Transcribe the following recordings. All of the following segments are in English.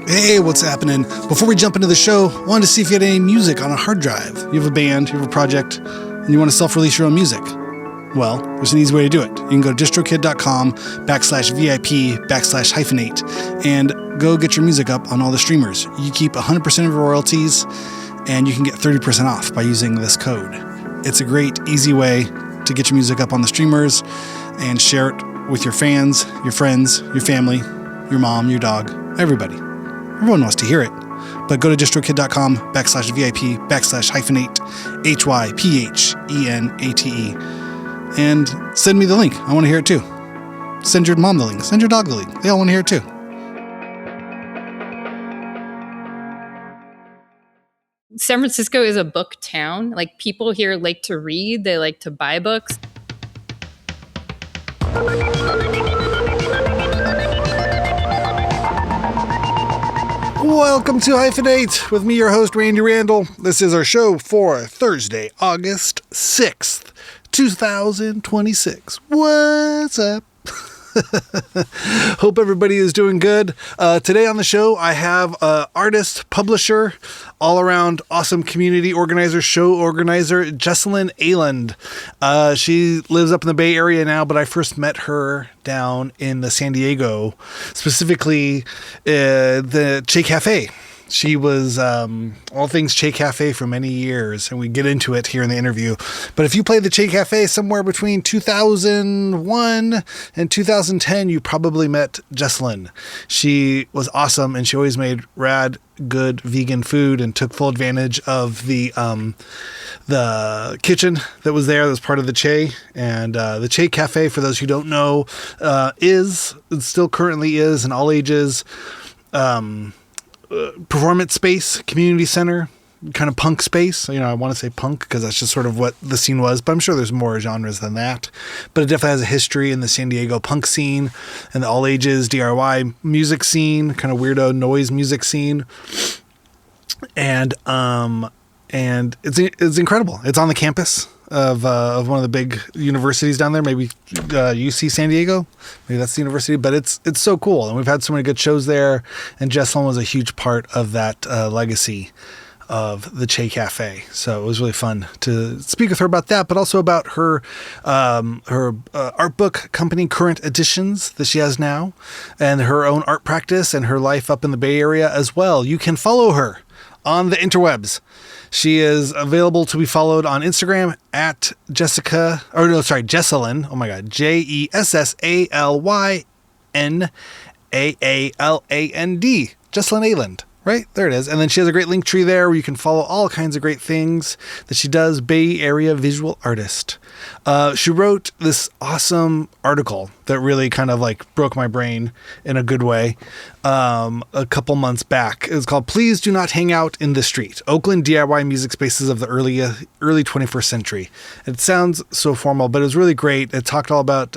Hey, what's happening? Before we jump into the show, I wanted to see if you had any music on a hard drive. You have a band, you have a project, and you want to self-release your own music. Well, there's an easy way to do it. You can go to distrokid.com/VIP/hyphenate and go get your music up on all the streamers. You keep 100% of your royalties, and you can get 30% off by using this code. It's a great, easy way to get your music up on the streamers and share it with your fans, your friends, your family, your mom, your dog, everybody. Everyone wants to hear it. But go to distrokid.com/VIP/hyphenate, HYPHENATE, and send me the link. I want to hear it too. Send your mom the link. Send your dog the link. They all want to hear it too. San Francisco is a book town. Like, people here like to read. They like to buy books. Welcome to Hyphenate with me, your host, Randy Randall. This is our show for Thursday, August 6th, 2026. What's up? Hope everybody is doing good. Today on the show, I have artist, publisher, all-around awesome community organizer, show organizer, Jessalyn Aaland. She lives up in the Bay Area now, but I first met her down in the San Diego, specifically the Che Cafe. She was all things Che Cafe for many years, and we get into it here in the interview. But if you played the Che Cafe somewhere between 2001 and 2010, you probably met Jessalyn. She was awesome, and she always made rad, good vegan food and took full advantage of the kitchen that was there that was part of the Che. And the Che Cafe, for those who don't know, still currently is an all ages performance space, community center, kind of punk space. You know, I want to say punk because that's just sort of what the scene was, but I'm sure there's more genres than that. But it definitely has a history in the San Diego punk scene and the all ages DIY music scene, kind of weirdo noise music scene. And it's incredible. It's on the campus of one of the big universities down there, maybe UC San Diego, maybe that's the university, but it's so cool, and we've had so many good shows there, and Jessalyn was a huge part of that legacy of the Che Cafe. So it was really fun to speak with her about that, but also about her art book company, Current Editions, that she has now, and her own art practice and her life up in the Bay Area as well. You can follow her on the interwebs. She is available to be followed on Instagram at Jessalyn. Oh my God. JESSALYNAALAND. Jessalyn Aaland. Right? There it is. And then she has a great link tree there where you can follow all kinds of great things that she does. Bay Area visual artist. She wrote this awesome article that really kind of like broke my brain in a good way a couple months back. It's called "Please Do Not Hang Out in the Street: Oakland DIY Music Spaces of the Early 21st Century." It sounds so formal, but it was really great. It talked all about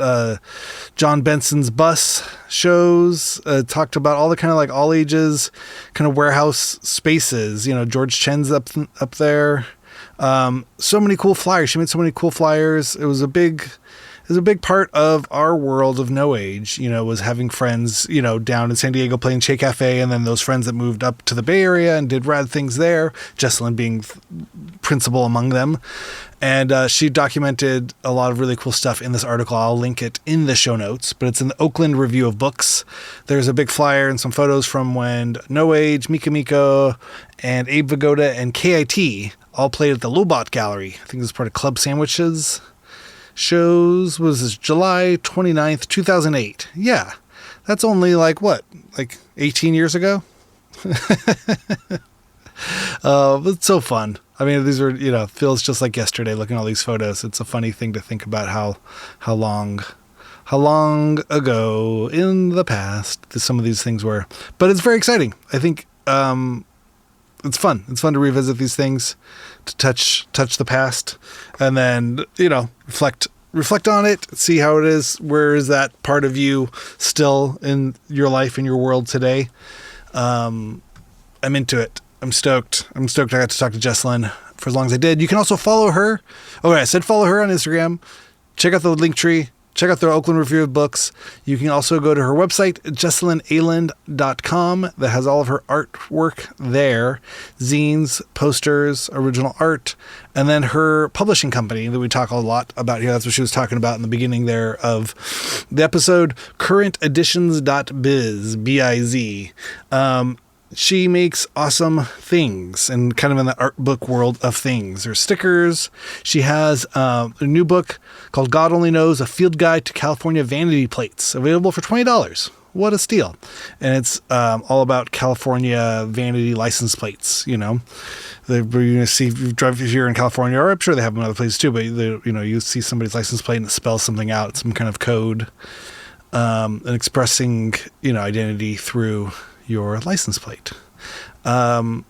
John Benson's bus shows. It talked about all the kind of like all ages kind of warehouse spaces. You know, George Chen's up there. So many cool flyers. She made so many cool flyers. It was a big part of our world of no age, you know, was having friends, you know, down in San Diego playing Che Cafe, and then those friends that moved up to the Bay Area and did rad things there, Jessalyn being principal among them. And she documented a lot of really cool stuff in this article. I'll link it in the show notes, but it's in the Oakland Review of Books. There's a big flyer and some photos from when No Age, Mika Miko, and Abe Vigoda and KIT all played at the Lobot Gallery. I think this is part of Club Sandwiches shows. Was this July 29th, 2008? Yeah, that's only like 18 years ago? It's so fun. I mean, these were, you know, feels just like yesterday looking at all these photos. It's a funny thing to think about how long ago in the past some of these things were. But it's very exciting. I think it's fun. It's fun to revisit these things, to touch the past, and then, you know, reflect on it, see how it is. Where is that part of you still in your life, in your world today? I'm into it. I'm stoked. I got to talk to Jessalyn for as long as I did. You can also follow her. Oh, I said follow her on Instagram. Check out the link tree. check out their Oakland Review of Books. You can also go to her website, JessalynAaland.com, that has all of her artwork there, zines, posters, original art, and then her publishing company that we talk a lot about here. That's what she was talking about in the beginning there of the episode, currenteditions.biz, B-I-Z. She makes awesome things and kind of in the art book world of things. There's stickers. She has a new book called God Only Knows, A Field Guide to California Vanity Plates, available for $20. What a steal. And it's all about California vanity license plates, you know. You're going to see, if you drive here in California, or I'm sure they have them in other places too, but you see somebody's license plate and it spells something out, some kind of code, and expressing, identity through your license plate. So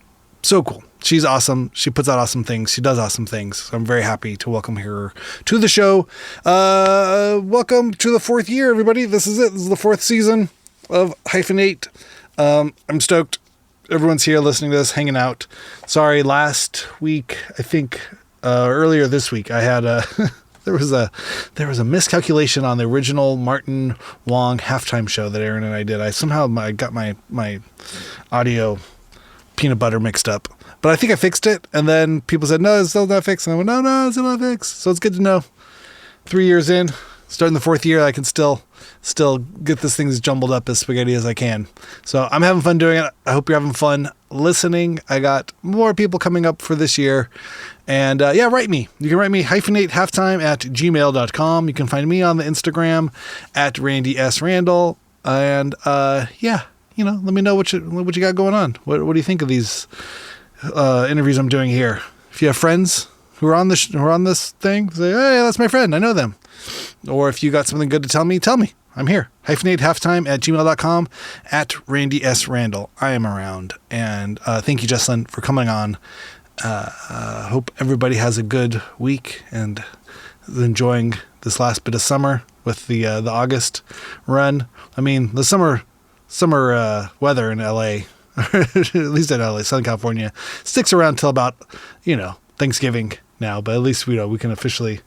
cool. She's awesome. She puts out awesome things. She does awesome things. So I'm very happy to welcome her to the show. Welcome to the 4th year, everybody. This is it. This is the 4th season of Hyphenate. I'm stoked. Everyone's here listening to this, hanging out. Sorry, last week, I think, earlier this week, I had there was a miscalculation on the original Martin Wong halftime show that Aaron and I did. I got my audio peanut butter mixed up, but I think I fixed it. And then people said, no, it's still not fixed. And I went, no, it's still not fixed. So it's good to know. 3 years in, starting the 4th year, I can still get this thing as jumbled up as spaghetti as I can. So I'm having fun doing it. I hope you're having fun listening. I got more people coming up for this year. And write me. You can write me hyphenatehalftime@gmail.com. You can find me on the Instagram at Randy S. Randall. And let me know what you got going on. What do you think of these interviews I'm doing here? If you have friends who are on this thing, say, hey, that's my friend. I know them. Or if you got something good to tell me. I'm here. hyphenatehalftime@gmail.com, at Randy S. Randall. I am around. And thank you, Jessalyn, for coming on. Hope everybody has a good week and is enjoying this last bit of summer with the August run. I mean, the summer weather in LA, at least in LA, Southern California, sticks around till about, Thanksgiving now, but at least we can officially,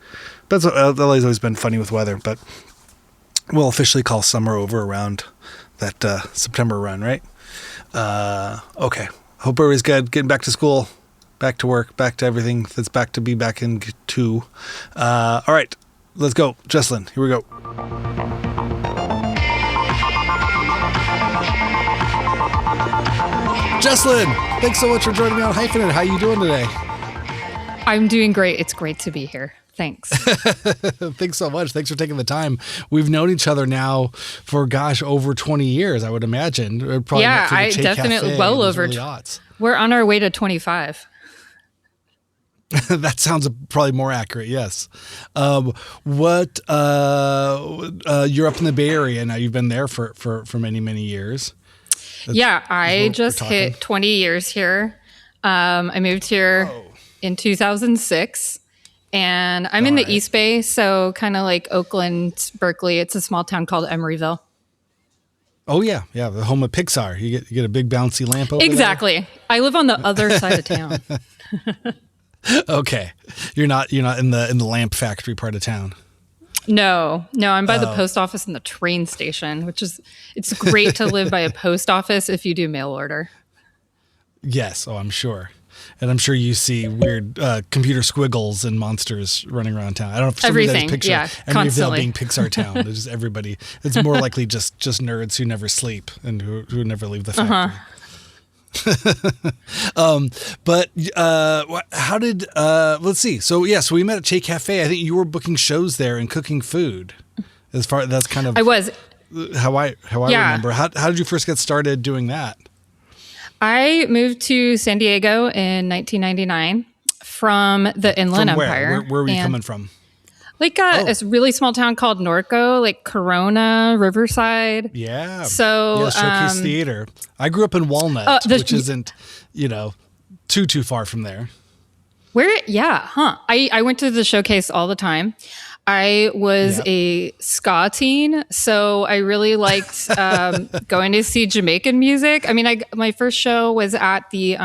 LA's always been funny with weather, but we'll officially call summer over around that September run, right? Okay. Hope everybody's good. Getting back to school, back to work, back to everything that's back to be back into. All right, let's go. Jessalyn, here we go. Jessalyn, thanks so much for joining me on Hyphenate. How you doing today? I'm doing great. It's great to be here. Thanks. Thanks so much. Thanks for taking the time. We've known each other now for, over 20 years, I would imagine. Probably I definitely well over. We're on our way to 25. That sounds probably more accurate. Yes. You're up in the Bay Area now. You've been there for many, many years. I just hit 20 years here. I moved here in 2006, and I'm in the East Bay, so kind of like Oakland, Berkeley. It's a small town called Emeryville. Oh yeah, the home of Pixar. You get a big bouncy lamp over Exactly. There? I live on the other side of town. Okay, you're not in the lamp factory part of town. No, I'm by the post office and the train station, it's great to live by a post office if you do mail order. Yes, I'm sure. And I'm sure you see weird computer squiggles and monsters running around town. I don't know if everything, picture constantly. being Pixar town. It's just everybody. It's more likely just nerds who never sleep and who never leave the factory. But how did let's see. So we met at Che Cafe. I think you were booking shows there and cooking food. That's kind of I was how I remember. How did you first get started doing that? I moved to San Diego in 1999 from the Inland Empire. Where were you coming from? Like a really small town called Norco, like Corona, Riverside. Yeah. So Showcase Theater. I grew up in Walnut, which isn't, too far from there. Where? Yeah. Huh. I went to the Showcase all the time. I was a ska teen, so I really liked going to see Jamaican music. I mean, my first show was at the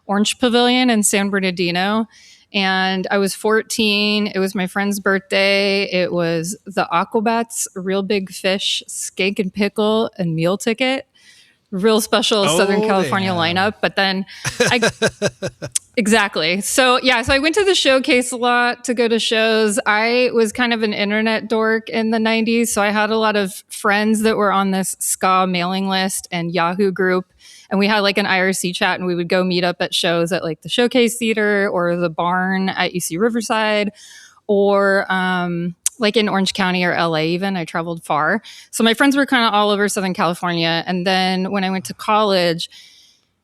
Orange Pavilion in San Bernardino, And I was 14. It was my friend's birthday. It was the Aquabats, Real Big Fish, Skank and Pickle, and Meal Ticket. Real special Southern California lineup. But then exactly. So I went to the showcase a lot to go to shows. I was kind of an internet dork in the 90s. So I had a lot of friends that were on this ska mailing list and Yahoo group. And we had like an IRC chat, and we would go meet up at shows at like the Showcase Theater or the Barn at UC Riverside, or like in Orange County or LA even. I traveled far. So my friends were kind of all over Southern California. And then when I went to college,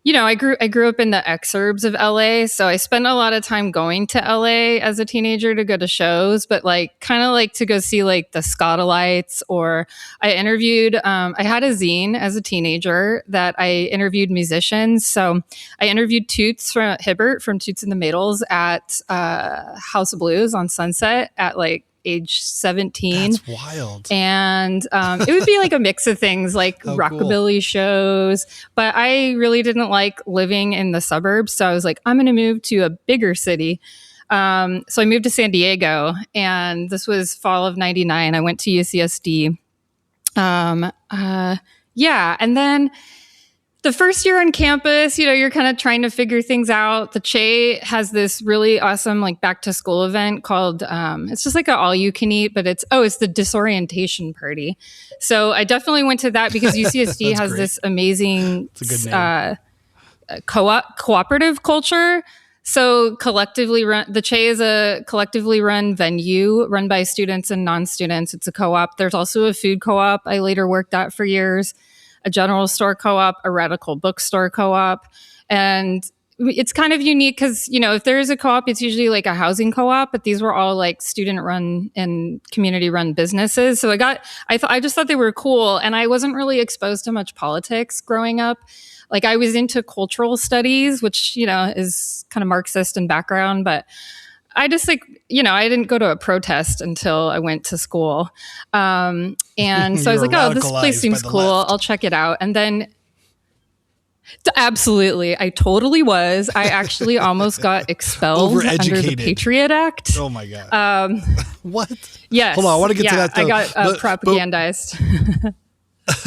I grew up in the exurbs of LA. So I spent a lot of time going to LA as a teenager to go to shows, but like kind of like to go see like the Scotalites, or I interviewed, I had a zine as a teenager that I interviewed musicians. So I interviewed Toots from Hibbert from Toots and the Maytals at House of Blues on Sunset at like age 17. That's wild. And it would be like a mix of things like rockabilly shows, but I really didn't like living in the suburbs. So I was like, I'm going to move to a bigger city. So I moved to San Diego, and this was fall of 99. I went to UCSD. And then the first year on campus, you're kind of trying to figure things out. The Che has this really awesome like back to school event called, it's just like an all you can eat, but it's the disorientation party. So I definitely went to that because UCSD has this amazing cooperative culture. So collectively run, the Che is a collectively run venue run by students and non-students. It's a co-op. There's also a food co-op I later worked at for years, a general store co-op, a radical bookstore co-op. And it's kind of unique because, if there is a co-op, it's usually like a housing co-op, but these were all like student run and community run businesses. So I just thought they were cool. And I wasn't really exposed to much politics growing up. Like I was into cultural studies, which, is kind of Marxist in background, but I just I didn't go to a protest until I went to school. And so I was like, oh, this place seems cool. Left. I'll check it out. And then absolutely, I totally was. I actually almost got expelled under the Patriot Act. Oh my God. What? Yes. Hold on, I want to get to that though. I got propagandized.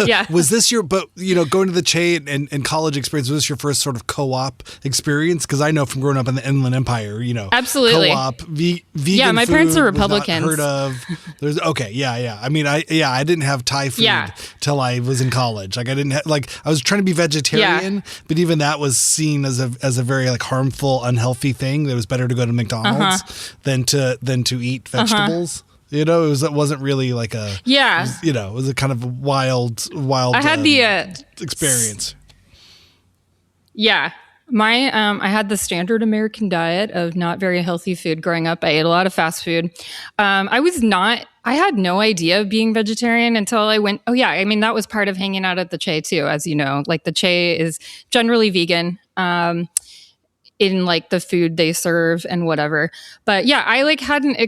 Yeah. Was this going to the Che and college experience, was this your first sort of co-op experience? Because I know from growing up in the Inland Empire, absolutely co-op, vegan yeah, my parents are Republicans. Heard of. There's yeah. I mean, I didn't have Thai food till I was in college. Like I didn't I was trying to be vegetarian, but even that was seen as a very like harmful, unhealthy thing. That it was better to go to McDonald's than to eat vegetables. It wasn't really like a it was a kind of wild I had the experience. Yeah. I had the standard American diet of not very healthy food growing up. I ate a lot of fast food. I had no idea of being vegetarian until I went, that was part of hanging out at the Che too, as you know. Like the Che is generally vegan. In like the food they serve and whatever. But yeah, I like hadn't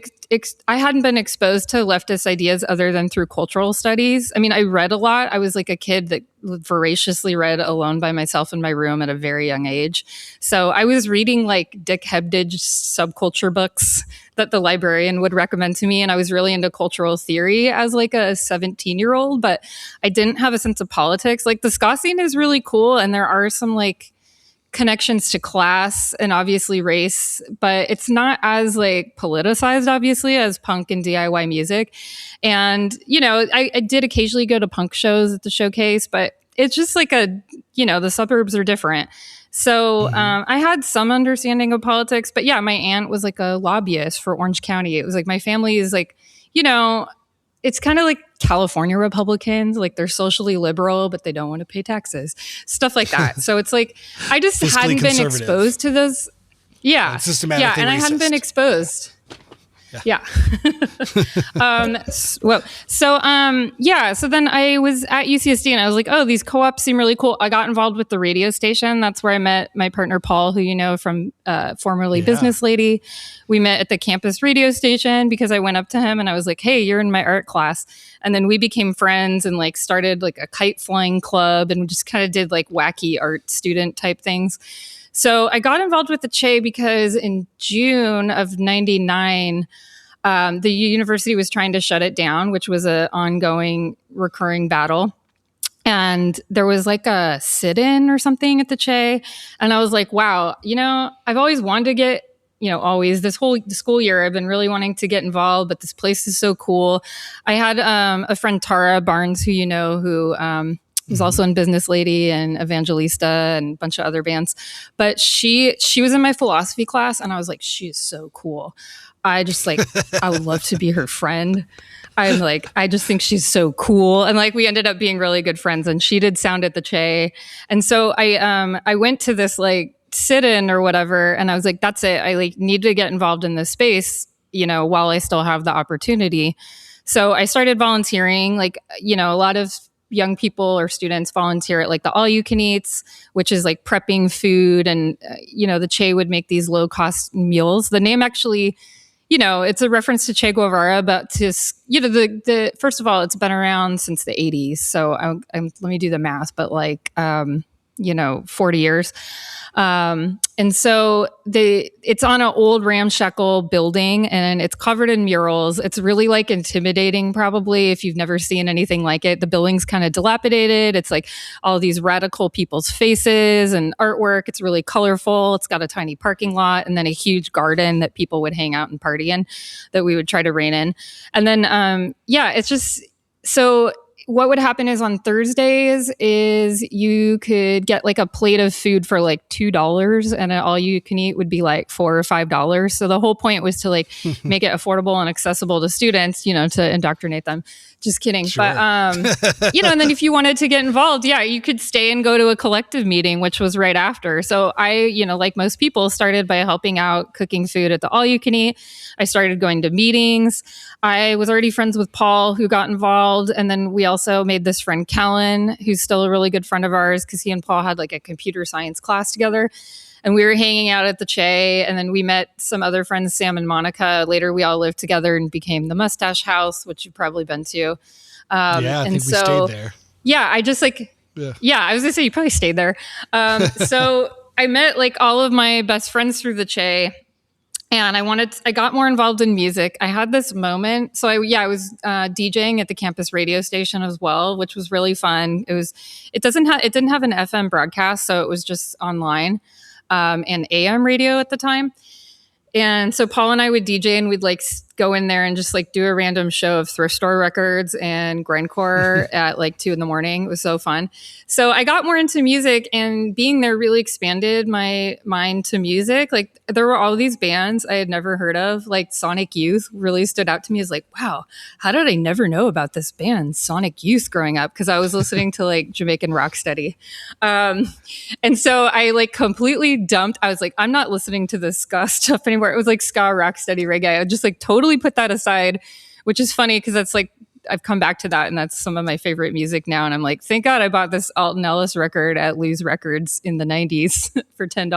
been exposed to leftist ideas other than through cultural studies. I mean, I read a lot. I was like a kid that voraciously read alone by myself in my room at a very young age. So I was reading like Dick Hebdage subculture books that the librarian would recommend to me. And I was really into cultural theory as like a 17-year-old, but I didn't have a sense of politics. Like the ska scene is really cool. And there are some like connections to class and obviously race, but it's not as like politicized obviously as punk and DIY music. And I did occasionally go to punk shows at the Showcase, but it's just like the suburbs are different. So I had some understanding of politics, but yeah, my aunt was like a lobbyist for Orange County. It was like my family is like, it's kind of like California Republicans, like they're socially liberal, but they don't want to pay taxes, stuff like that. So it's like, I just hadn't been exposed to those. Yeah. Systematically and racist. I hadn't been exposed. Yeah. So then I was at UCSD and I was like, oh, these co-ops seem really cool. I got involved with the radio station. That's where I met my partner, Paul, who you know from formerly Business Lady. We met at the campus radio station because I went up to him and I was like, hey, you're in my art class. And then we became friends and like started like a kite flying club and just kind of did like wacky art student type things. So I got involved with the Che because in June of 99, the university was trying to shut it down, which was an ongoing, recurring battle. And there was like a sit-in or something at the Che. And I was like, wow, I've always wanted to get, always this whole school year, I've been really wanting to get involved, but this place is so cool. I had a friend, Tara Barnes, who who was also in Business Lady and Evangelista and a bunch of other bands. But she was in my philosophy class, and I was like, she is so cool. I just I would love to be her friend. I'm like, I just think she's so cool. And we ended up being really good friends, and she did sound at the Che. And so I went to this sit-in or whatever, and I was like, that's it. I need to get involved in this space, while I still have the opportunity. So I started volunteering. A lot of young people or students volunteer at the all you can eats, which is prepping food. And, the Che would make these low cost meals. The name actually, it's a reference to Che Guevara, but the first of all, it's been around since the 80s. So let me do the math, but 40 years. And so it's on an old ramshackle building, and it's covered in murals. It's really intimidating, probably, if you've never seen anything like it. The building's kind of dilapidated. It's all these radical people's faces and artwork. It's really colorful. It's got a tiny parking lot and then a huge garden that people would hang out and party in that we would try to rein in. And then, it's just so. What would happen is on Thursdays is you could get a plate of food for $2, and all you can eat would be $4 or $5. So the whole point was to make it affordable and accessible to students, to indoctrinate them. Just kidding. Sure. But, and then if you wanted to get involved, you could stay and go to a collective meeting, which was right after. So I, like most people, started by helping out cooking food at the all you can eat. I started going to meetings. I was already friends with Paul, who got involved. And then we also made this friend, Kellen, who's still a really good friend of ours, because he and Paul had a computer science class together. And we were hanging out at the Che, and then we met some other friends, Sam and Monica. Later, we all lived together and became the Mustache House, which you've probably been to. I think we stayed there. Yeah, I just I was gonna say you probably stayed there. So I met all of my best friends through the Che, and I got more involved in music. I had this moment. So I was DJing at the campus radio station as well, which was really fun. It didn't have an FM broadcast, so it was just online. And AM radio at the time. And so Paul and I would DJ, and we'd go in there and just do a random show of thrift store records and grindcore at 2 a.m. It was so fun. So I got more into music, and being there really expanded my mind to music. There were all these bands I had never heard of, Sonic Youth really stood out to me as wow, how did I never know about this band, Sonic Youth, growing up? Because I was listening to Jamaican Rocksteady. And so I completely dumped. I was I'm not listening to this ska stuff anymore. It was ska, rocksteady, reggae. I just totally put that aside, which is funny because that's I've come back to that, and that's some of my favorite music now. And I'm thank God I bought this Alton Ellis record at Lou's Records in the 90s for $10.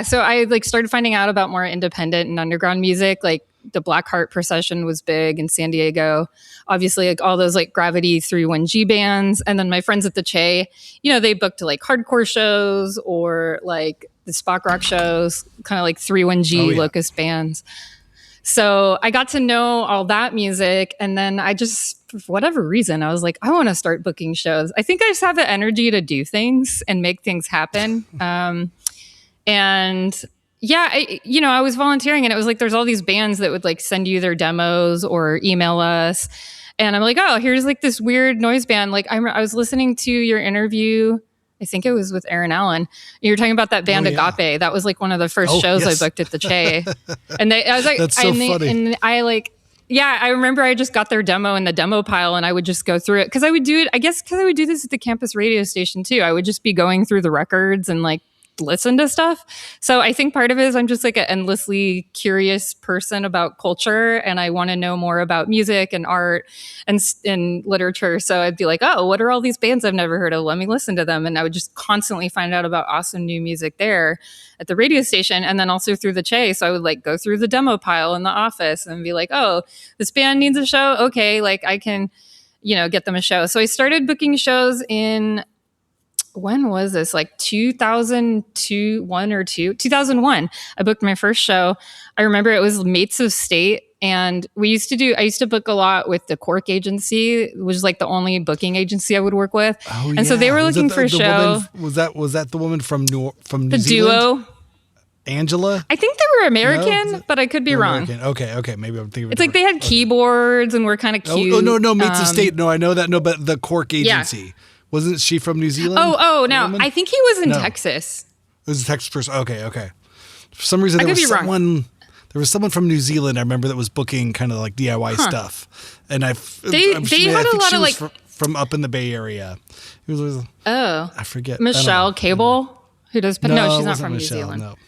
So I started finding out about more independent and underground music. The Black Heart Procession was big in San Diego. Obviously, all those Gravity 31G bands. And then my friends at the Che, they booked hardcore shows or the Spock Rock shows, kind of 31G Locust bands. So I got to know all that music. And then I just, for whatever reason, I was I want to start booking shows. I think I just have the energy to do things and make things happen. I was volunteering, and it was there's all these bands that would send you their demos or email us. And I'm oh, here's this weird noise band. I was listening to your interview. I think it was with Aaron Allen. You were talking about that band Agape. That was one of the first shows I booked at the Che. And I was that's so funny. And I remember I just got their demo in the demo pile, and I would just go through it. Cause I would do it, I guess, cause I would do this at the campus radio station too. I would just be going through the records and listen to stuff. So I think part of it is I'm just an endlessly curious person about culture, and I want to know more about music and art and literature. So I'd be oh, what are all these bands I've never heard of? Let me listen to them. And I would just constantly find out about awesome new music there at the radio station, and then also through the Che. So I would go through the demo pile in the office and be oh, this band needs a show. Okay. I can, get them a show. So I started booking shows in when was this? Like 2002, 2001. I booked my first show. I remember it was Mates of State. And I used to book a lot with the Cork agency, which was like the only booking agency I would work with. Oh, and so they were looking for a show. Was that the woman from New Zealand? The duo. Angela? I think they were American, but I could be wrong. American. Okay. Maybe I'm thinking. It's like they had keyboards and were kind of cute. Oh, no, Mates of State. No, I know that. No, but the Cork agency. Yeah. Wasn't she from New Zealand? Oh, no. I think he was in Texas. It was a Texas person. Okay. For some reason, there was someone from New Zealand, I remember, that was booking kind of like DIY stuff. And they had a lot of like from up in the Bay Area. It was I forget. Michelle Cable, who does, but no, she's not from Michelle, New Zealand.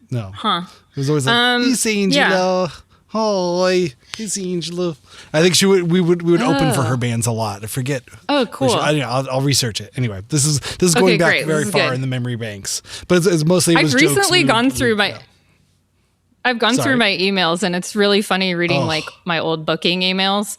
No. Huh. It was always like, it's Angela. Hi, it's Angela. I think we would open for her bands a lot. I forget. Oh, cool. I'll research it. Anyway, this is going back very far in the memory banks. But it's mostly I've recently gone through my emails, and it's really funny reading like my old booking emails.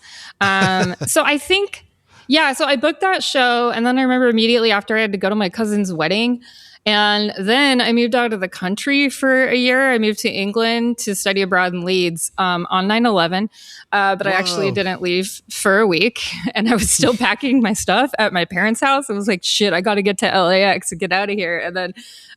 So I think, so I booked that show, and then I remember immediately after I had to go to my cousin's wedding. And then I moved out of the country for a year. I moved to England to study abroad in Leeds on 9/11. But I actually didn't leave for a week. And I was still packing my stuff at my parents' house. I was like, shit, I got to get to LAX and get out of here. And then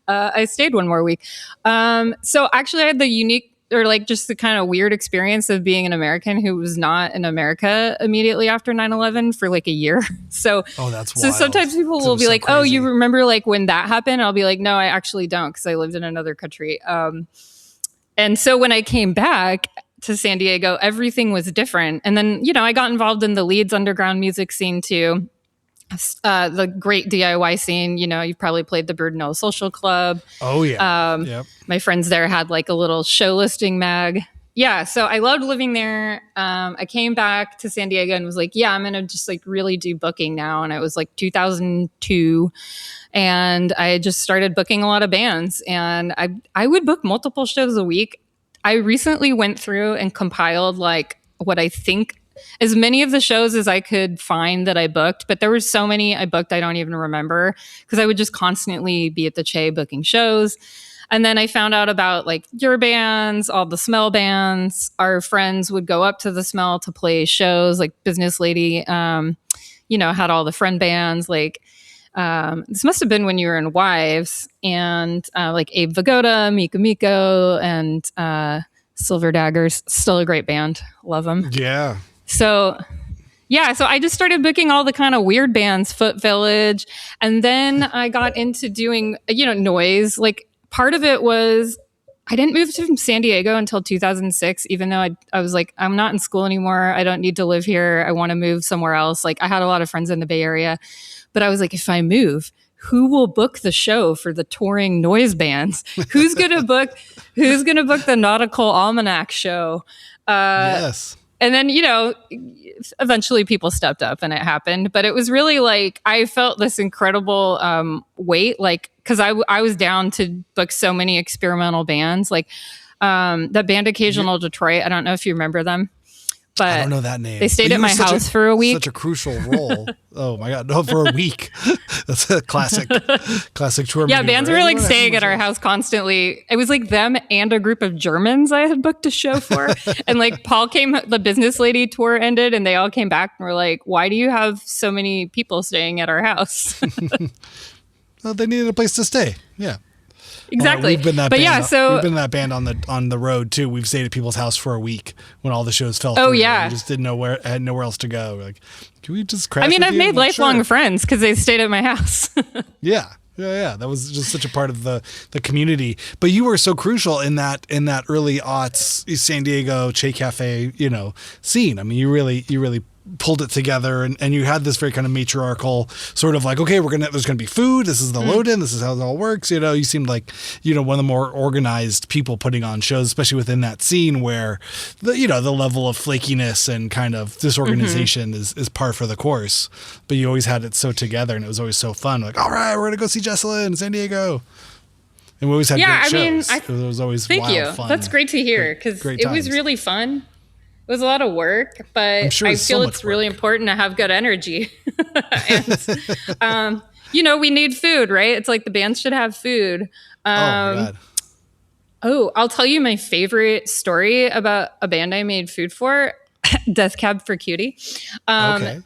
I stayed one more week. So actually I had the unique, or like just the kind of weird experience of being an American who was not in America immediately after 9/11 for like a year. So, that's wild. So sometimes people will be like, crazy. Oh, you remember like when that happened? I'll be like, no, I actually don't, because I lived in another country. And so when I came back to San Diego, everything was different. And then, I got involved in the Leeds underground music scene too. The great DIY scene, you've probably played the Brudenell Social Club. Oh yeah. Yep. My friends there had like a little show listing mag. Yeah. So I loved living there. I came back to San Diego and was like, I'm going to just like really do booking now. And it was like 2002. And I just started booking a lot of bands, and I would book multiple shows a week. I recently went through and compiled like what I think as many of the shows as I could find that I booked, but there were so many I booked I don't even remember, because I would just constantly be at the Che booking shows. And then I found out about like your bands, all the Smell bands. Our friends would go up to the Smell to play shows, like Business Lady, had all the friend bands. Like this must have been when you were in Wives, and like Abe Vigoda, Miko Miko, and Silver Daggers. Still a great band. Love them. Yeah. So I just started booking all the kind of weird bands, Foot Village. And then I got into doing, noise. Like part of it was I didn't move to San Diego until 2006, even though I was like, I'm not in school anymore. I don't need to live here. I want to move somewhere else. Like I had a lot of friends in the Bay Area, but I was like, if I move, who will book the show for the touring noise bands? Who's going to book the Nautical Almanac show? Yes. And then, eventually people stepped up and it happened. But it was really like, I felt this incredible weight, like, because I was down to book so many experimental bands. Like that band Occasional Detroit. I don't know if you remember them. But I don't know that name. They stayed at my house for a week. Such a crucial role. Oh my God. No, for a week. That's a classic tour. Yeah, bands were like staying at our house constantly. It was like them and a group of Germans I had booked a show for. And like Paul came, the Business Lady tour ended, and they all came back and were like, why do you have so many people staying at our house? Well, they needed a place to stay. Yeah. Exactly. We've been that band on the road too. We've stayed at people's house for a week when all the shows fell through. Oh yeah. We just didn't know had nowhere else to go. We're like, can we just crash? I mean, I've made lifelong friends because they stayed at my house. Yeah. That was just such a part of the community. But you were so crucial in that early aughts San Diego Che Cafe, scene. I mean, you really pulled it together, and you had this very kind of matriarchal sort of like, okay, there's gonna be food, this is the load in, this is how it all works. You seemed like one of the more organized people putting on shows, especially within that scene where the level of flakiness and kind of disorganization is par for the course, but you always had it so together, and it was always so fun. Like, all right, we're gonna go see Jessalyn in San Diego. And we always had great shows. It was always thank wild you fun. That's great to hear, because it was really fun. was a lot of work, but sure I it's so feel much it's really work. important to have good energy. And, we need food, right? It's like the band should have food. Oh my God. Oh, I'll tell you my favorite story about a band I made food for, Death Cab for Cutie. Okay.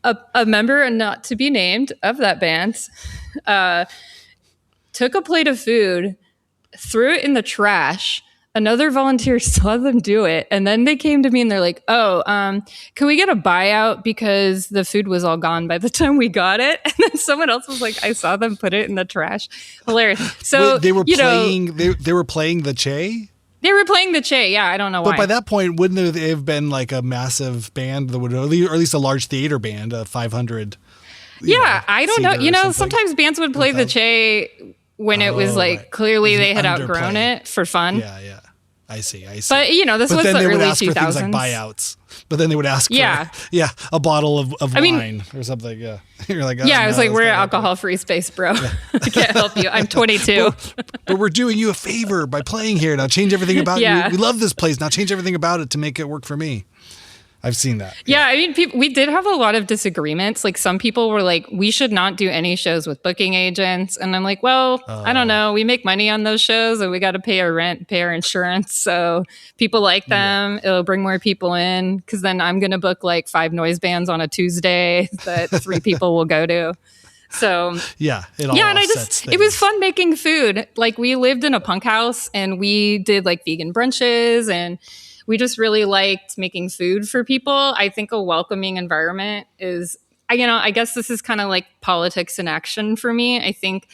A member, not to be named, of that band, took a plate of food, threw it in the trash. Another volunteer saw them do it, and then they came to me and they're like, "Oh, can we get a buyout because the food was all gone by the time we got it?" And then someone else was like, "I saw them put it in the trash." Hilarious. So wait, they were playing. They were playing the Che. They were playing the Che. Yeah, I don't know why. But by that point, wouldn't they have been like a massive band that would, or at least a large theater band, 500? Yeah, I don't know. Sometimes bands would play the Che when it was like clearly they had outgrown it for fun. Yeah. I see. But this was the early 2000s. For things like buyouts. But then they would ask for a bottle of wine or something. Yeah. You're like, I was like, we're alcohol-free space, bro. I can't help you. I'm 22. but we're doing you a favor by playing here. Now change everything about you. We love this place. Now change everything about it to make it work for me. I've seen that. Yeah, I mean, we did have a lot of disagreements. Like some people were like, we should not do any shows with booking agents. And I'm like, well, I don't know. We make money on those shows and we got to pay our rent, pay our insurance. So people like them. Yeah. It'll bring more people in because then I'm going to book like 5 noise bands on a Tuesday that 3 people will go to. So and it was fun making food. Like we lived in a punk house and we did like vegan brunches and we just really liked making food for people. I think a welcoming environment is, I guess this is kind of like politics in action for me. I think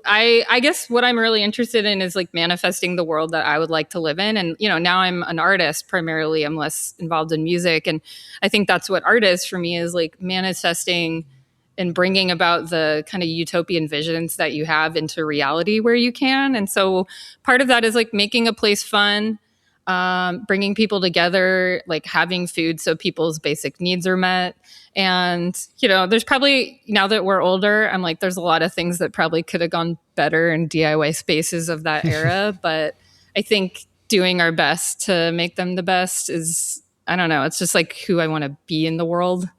I guess what I'm really interested in is like manifesting the world that I would like to live in. And, now I'm an artist primarily. I'm less involved in music. And I think that's what art is for me, is like manifesting and bringing about the kind of utopian visions that you have into reality where you can. And so part of that is like making a place fun, bringing people together, like having food so people's basic needs are met. And, there's probably, now that we're older, I'm like, there's a lot of things that probably could have gone better in DIY spaces of that era. But I think doing our best to make them the best is, I don't know, it's just like who I want to be in the world.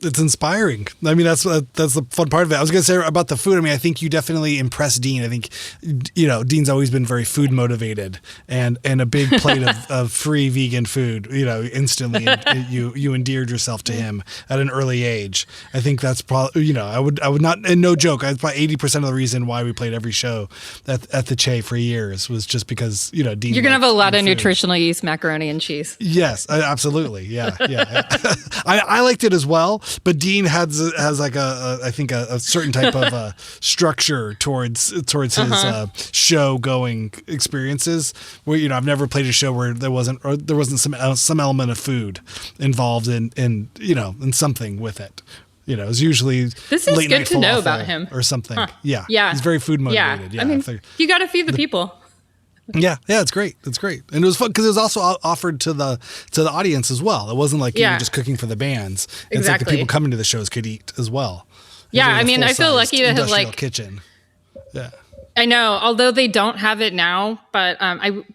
It's inspiring. I mean, that's the fun part of it. I was going to say about the food. I mean, I think you definitely impressed Dean. I think, Dean's always been very food motivated, and a big plate of free vegan food, instantly you endeared yourself to him at an early age. I think that's probably, I would not, and no joke, that's probably 80% of the reason why we played every show at the Che for years was just because, Dean. You're going to have a lot of nutritional yeast macaroni and cheese. Yes, absolutely. Yeah. I liked it as well. But Dean has like I think a certain type of structure towards his show going experiences where I've never played a show where there wasn't some element of food involved in something with it. It's usually this is good to know about him or something. Huh. Yeah, he's very food motivated. Yeah. I mean, you got to feed the people. Yeah, it's great. And it was fun because it was also offered to the audience as well. It wasn't like you were just cooking for the bands. Exactly. It's like the people coming to the shows could eat as well. Yeah, I mean, I feel lucky to have like kitchen. Yeah. I know, although they don't have it now, but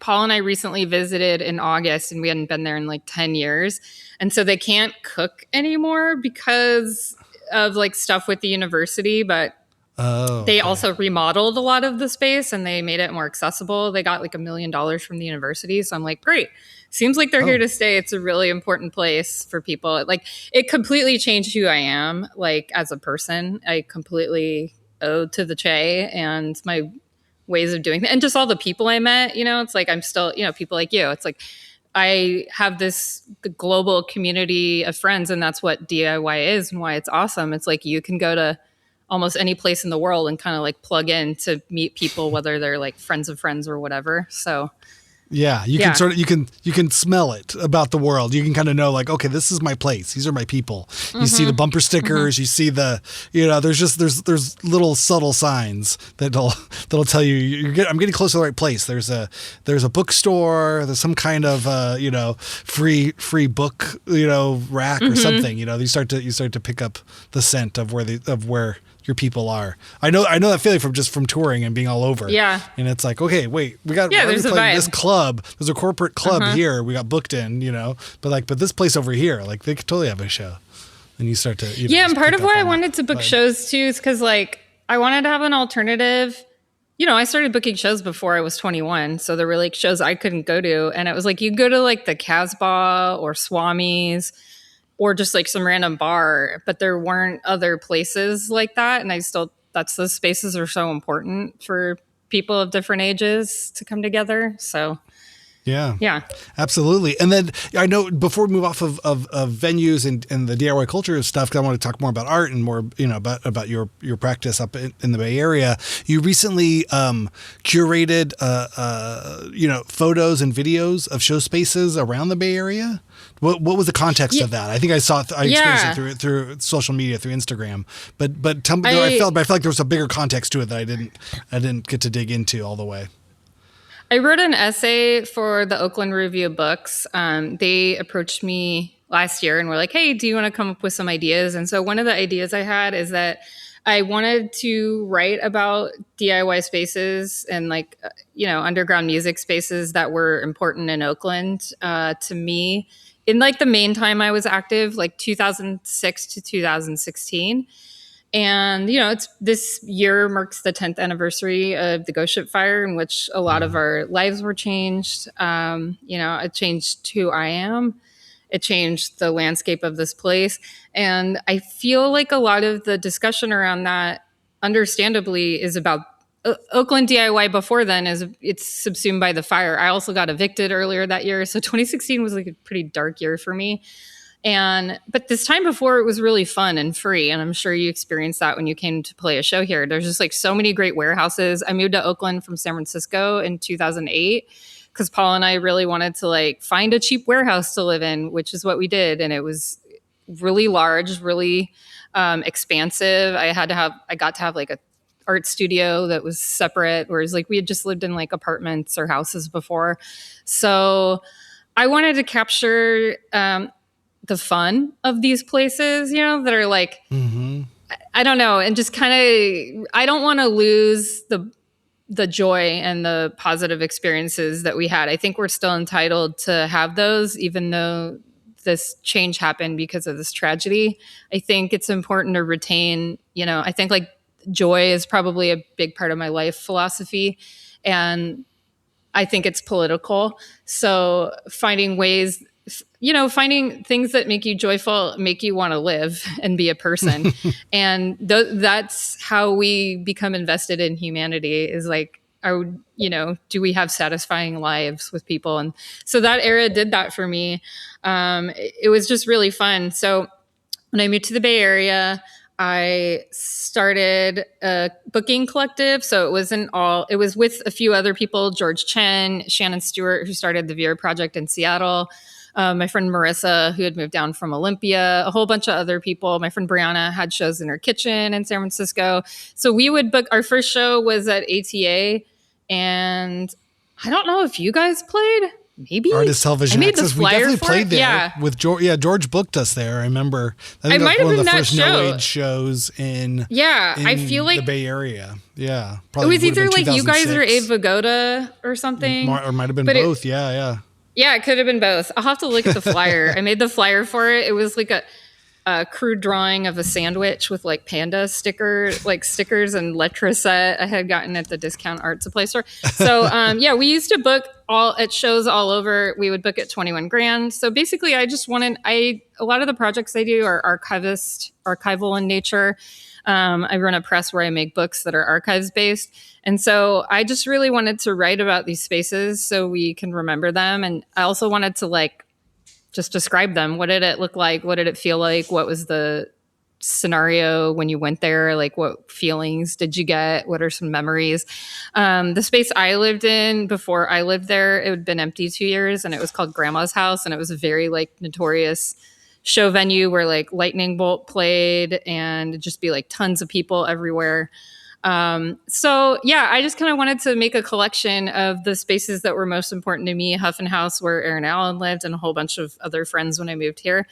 Paul and I recently visited in August and we hadn't been there in like 10 years. And so they can't cook anymore because of like stuff with the university, but they also remodeled a lot of the space and they made it more accessible. They got like $1 million from the university. So I'm like, great. Seems like they're here to stay. It's a really important place for people. Like it completely changed who I am, like as a person. I completely owed to the Che and my ways of doing things. And just all the people I met, it's like I'm still, people like you. It's like I have this global community of friends and that's what DIY is and why it's awesome. It's like you can go to almost any place in the world and kind of like plug in to meet people, whether they're like friends of friends or whatever. So can sort of, you can smell it about the world. You can kind of know like, okay, this is my place. These are my people. You see the bumper stickers, you see the, there's little subtle signs that'll tell you I'm getting close to the right place. There's a bookstore, there's some kind of, free book, rack or something, you start to pick up the scent of where your people are. I know that feeling from touring and being all over. Yeah. And it's like, okay, wait, we're there's a vibe. This club. There's a corporate club here. We got booked in, but this place over here, like they could totally have a show. And you start to, and part of why I wanted to book shows too is because like I wanted to have an alternative. I started booking shows before I was 21. So there were like shows I couldn't go to. And it was like, you go to like the Casbah or Swami's or just like some random bar, but there weren't other places like that. And those spaces are so important for people of different ages to come together. So yeah, absolutely. And then I know before we move off of venues and the DIY culture stuff, because I want to talk more about art and more, about your practice up in the Bay Area. You recently curated, photos and videos of show spaces around the Bay Area. What was the context of that? I think I experienced it through social media, through Instagram. But tell me, I felt like there was a bigger context to it that I didn't get to dig into all the way. I wrote an essay for the Oakland Review of Books. They approached me last year and were like, hey, do you want to come up with some ideas? And so one of the ideas I had is that I wanted to write about DIY spaces and like, underground music spaces that were important in Oakland to me in like the main time I was active, like 2006 to 2016. And, this year marks the 10th anniversary of the Ghost Ship Fire, in which a lot of our lives were changed. It changed who I am. It changed the landscape of this place. And I feel like a lot of the discussion around that, understandably, is about Oakland DIY before then. It's subsumed by the fire. I also got evicted earlier that year. So 2016 was like a pretty dark year for me. But this time before, it was really fun and free. And I'm sure you experienced that when you came to play a show here. There's just like so many great warehouses. I moved to Oakland from San Francisco in 2008 because Paul and I really wanted to like find a cheap warehouse to live in, which is what we did. And it was really large, really expansive. I got to have like a art studio that was separate, whereas like we had just lived in like apartments or houses before. So I wanted to capture the fun of these places, that are like, I don't know. And just kind of, I don't want to lose the joy and the positive experiences that we had. I think we're still entitled to have those, even though this change happened because of this tragedy. I think it's important to retain, I think like joy is probably a big part of my life philosophy. And I think it's political. So finding ways, finding things that make you joyful, make you want to live and be a person. And that's how we become invested in humanity, is like, do we have satisfying lives with people? And so that era did that for me. It was just really fun. So when I moved to the Bay Area, I started a booking collective. So it was with a few other people, George Chen, Shannon Stewart, who started the Vera Project in Seattle, my friend Marissa, who had moved down from Olympia, a whole bunch of other people. My friend Brianna had shows in her kitchen in San Francisco. So we would book, our first show was at ATA. And I don't know if you guys played. Maybe Artist Television Access. We definitely played there with George. Yeah, George booked us there. I remember. I think that was one of the first No Age shows in. Yeah, I feel like the Bay Area. Yeah, probably it was either like you guys or Abe Vigoda or something, or might have been both. Yeah. Yeah, it could have been both. I'll have to look at the flyer. I made the flyer for it. It was like a crude drawing of a sandwich with like panda stickers and letraset I had gotten at the discount art supply store. So we used to book at shows all over. We would book at 21 grand. So basically I just a lot of the projects I do are archival in nature. I run a press where I make books that are archives based. And so I just really wanted to write about these spaces so we can remember them. And I also wanted to like just describe them. What did it look like? What did it feel like? What was the scenario when you went there? Like what feelings did you get? What are some memories? The space I lived in before I lived there, it had been empty 2 years, and it was called Grandma's House. And it was a very like notorious show venue where like Lightning Bolt played and it'd just be like tons of people everywhere. So yeah, I just kind of wanted to make a collection of the spaces that were most important to me. Huff and House, where Aaron Allen lived, and a whole bunch of other friends when I moved here.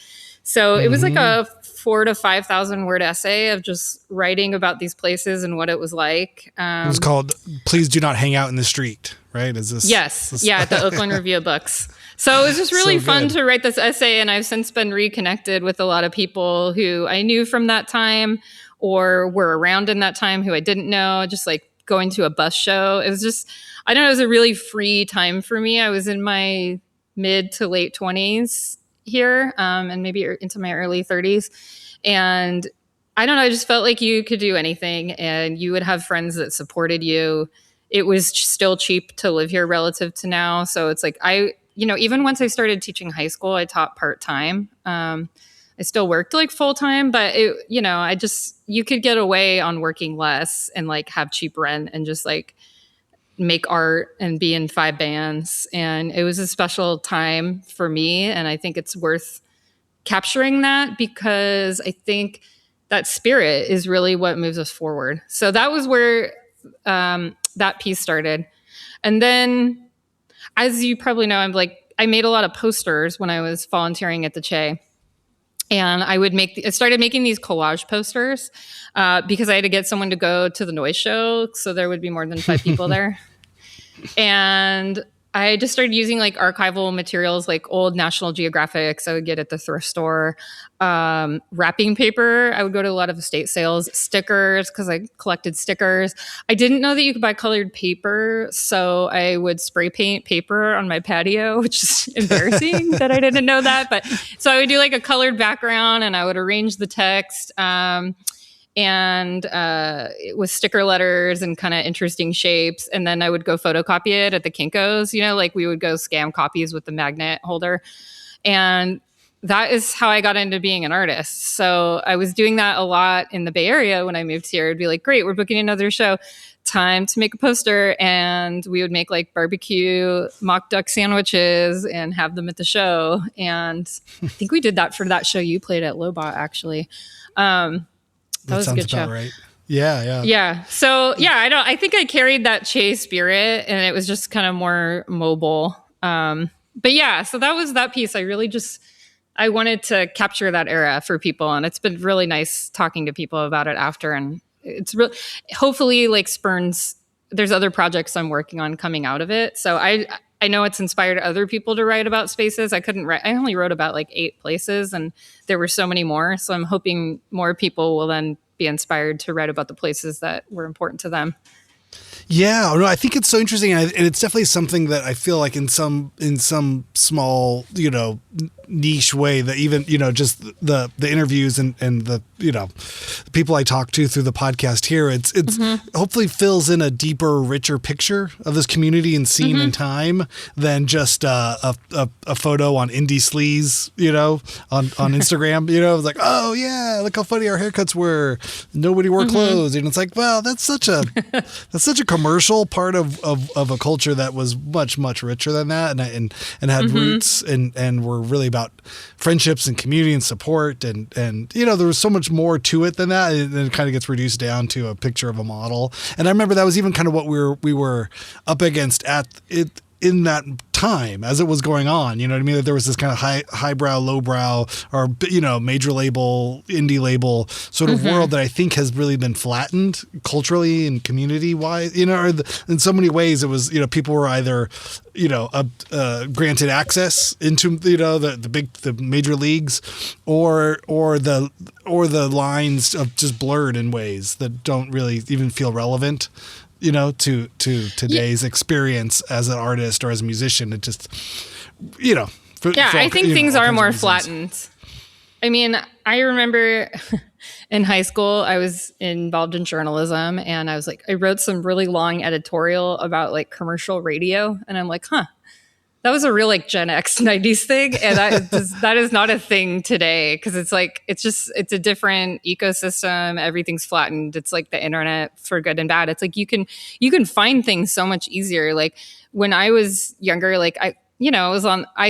So it was like a 4,000 to 5,000 word essay of just writing about these places and what it was like. It was called "Please Do Not Hang Out in the Street," right? Is this? Yes, yeah, at the Oakland Review of Books. So it was just really fun to write this essay, and I've since been reconnected with a lot of people who I knew from that time or were around in that time who I didn't know, just like going to a bus show. It was just, I don't know, it was a really free time for me. I was in my mid to late 20s here, and maybe into my early 30s. And I don't know, I just felt like you could do anything and you would have friends that supported you. It was still cheap to live here relative to now. So it's like, even once I started teaching high school, I taught part-time. I still worked like full-time, but you could get away on working less and like have cheap rent and just like make art and be in 5 bands. And it was a special time for me. And I think it's worth capturing that because I think that spirit is really what moves us forward. So that was where that piece started. And then, as you probably know, I made a lot of posters when I was volunteering at the Che. And I started making these collage posters because I had to get someone to go to the noise show. So there would be more than 5 people there. And I just started using like archival materials, like old National Geographics I would get at the thrift store, wrapping paper. I would go to a lot of estate sales, stickers, because I collected stickers. I didn't know that you could buy colored paper, so I would spray paint paper on my patio, which is embarrassing that I didn't know that. But so I would do like a colored background and I would arrange the text. And with sticker letters and kind of interesting shapes. And then I would go photocopy it at the Kinko's, like we would go scam copies with the magnet holder. And that is how I got into being an artist. So I was doing that a lot in the Bay Area when I moved here. It'd be like, great, we're booking another show. Time to make a poster. And we would make like barbecue mock duck sandwiches and have them at the show. And I think we did that for that show you played at Lobot, actually. That was a good show. Right. Yeah. Yeah. So yeah, I think I carried that Che spirit and it was just kind of more mobile. But yeah, so that was that piece. I wanted to capture that era for people. And it's been really nice talking to people about it after. And it's really, hopefully like there's other projects I'm working on coming out of it. So I know it's inspired other people to write about spaces. I only wrote about like 8 places and there were so many more. So I'm hoping more people will then be inspired to write about the places that were important to them. Yeah, no, I think it's so interesting, and it's definitely something that I feel like in some small, niche way that even, just the interviews and the, people I talk to through the podcast here, it's hopefully fills in a deeper, richer picture of this community and scene and time than just a photo on Indie Sleaze, on Instagram, it's like, oh yeah, look how funny our haircuts were. Nobody wore clothes. And it's like, well, that's such a commercial part of a culture that was much, much richer than that and had roots and were really about friendships and community and support and there was so much more to it than that, and it kind of gets reduced down to a picture of a model. And I remember that was even kind of what we were up against at it in that time as it was going on, you know what I mean? That there was this kind of highbrow, lowbrow, or, major label, indie label sort of world that I think has really been flattened culturally and community wise, in so many ways it was, people were either, granted access into, the major leagues or the lines of just blurred in ways that don't really even feel relevant, to today's experience as an artist or as a musician. It just, I think things are more flattened. I mean, I remember in high school, I was involved in journalism and I wrote some really long editorial about like commercial radio. And I'm like, that was a real like Gen X 90s thing. And that is not a thing today. Cause it's a different ecosystem. Everything's flattened. It's like the internet for good and bad. It's like, you can find things so much easier. Like when I was younger, like I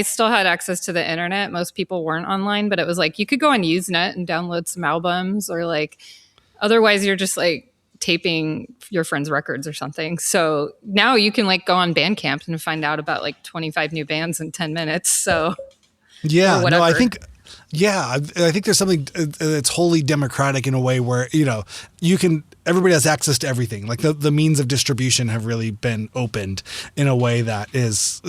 still had access to the internet. Most people weren't online, but it was like, you could go on Usenet and download some albums or like, otherwise you're just like taping your friends' records or something. So now you can like go on Bandcamp and find out about like 25 new bands in 10 minutes. So yeah, no, I think there's something that's wholly democratic in a way where, everybody has access to everything. Like the means of distribution have really been opened in a way that is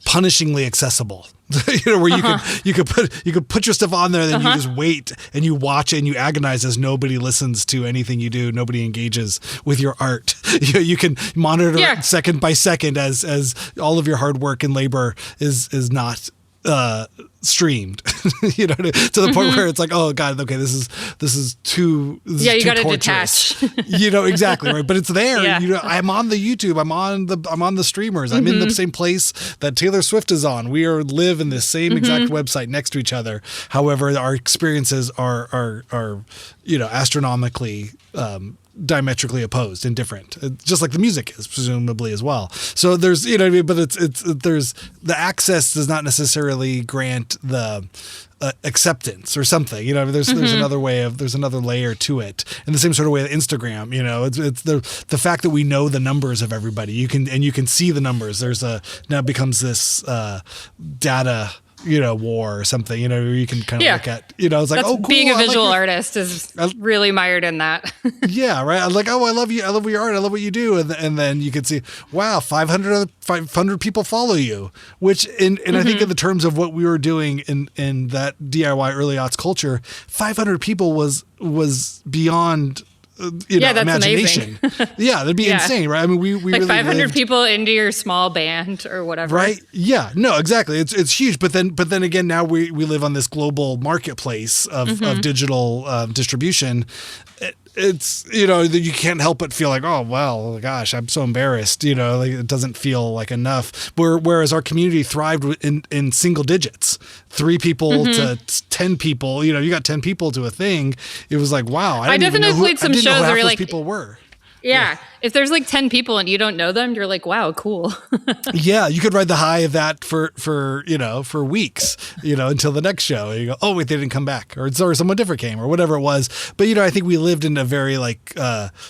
punishingly accessible. Where you could put your stuff on there, then you just wait and you watch and you agonize as nobody listens to anything you do. Nobody engages with your art. You can monitor it second by second as all of your hard work and labor is not streamed, to the point where it's like, oh God, okay, this is too you got to torturous. detach. Exactly right, but it's there. Yeah. I'm on the YouTube. I'm on the streamers. I'm in the same place that Taylor Swift is on. We live in the same exact website next to each other. However, our experiences are astronomically diametrically opposed and different, just like the music is presumably as well. So there's, but there's the access does not necessarily grant the acceptance or something, there's another there's another layer to it in the same sort of way that Instagram, it's the fact that we know the numbers of everybody. You can see the numbers. Now it becomes this data war or something, where you can kind of look at, it's like, oh, cool. Being a visual artist is really mired in that. Yeah, right. I'm like, oh, I love you. I love your art. I love what you do. And then you can see, wow, 500 people follow you, which I think in the terms of what we were doing in that DIY early aughts culture, 500 people was beyond that's imagination. amazing. Yeah, that'd be insane, right? I mean, we like really 500 people into your small band or whatever, right? Yeah, no, exactly. It's huge, but then again, now we live on this global marketplace of digital distribution. It's you can't help but feel like, oh well, gosh, I'm so embarrassed. Like it doesn't feel like enough. Whereas our community thrived in single digits, 3 people to 10 people. You got 10 people to a thing. It was like, wow. I definitely played some shows where like people were. Yeah. If there's like 10 people and you don't know them, you're like, wow, cool. Yeah. You could ride the high of that for weeks, until the next show. And you go, oh, wait, they didn't come back or someone different came or whatever it was. But, I think we lived in a very like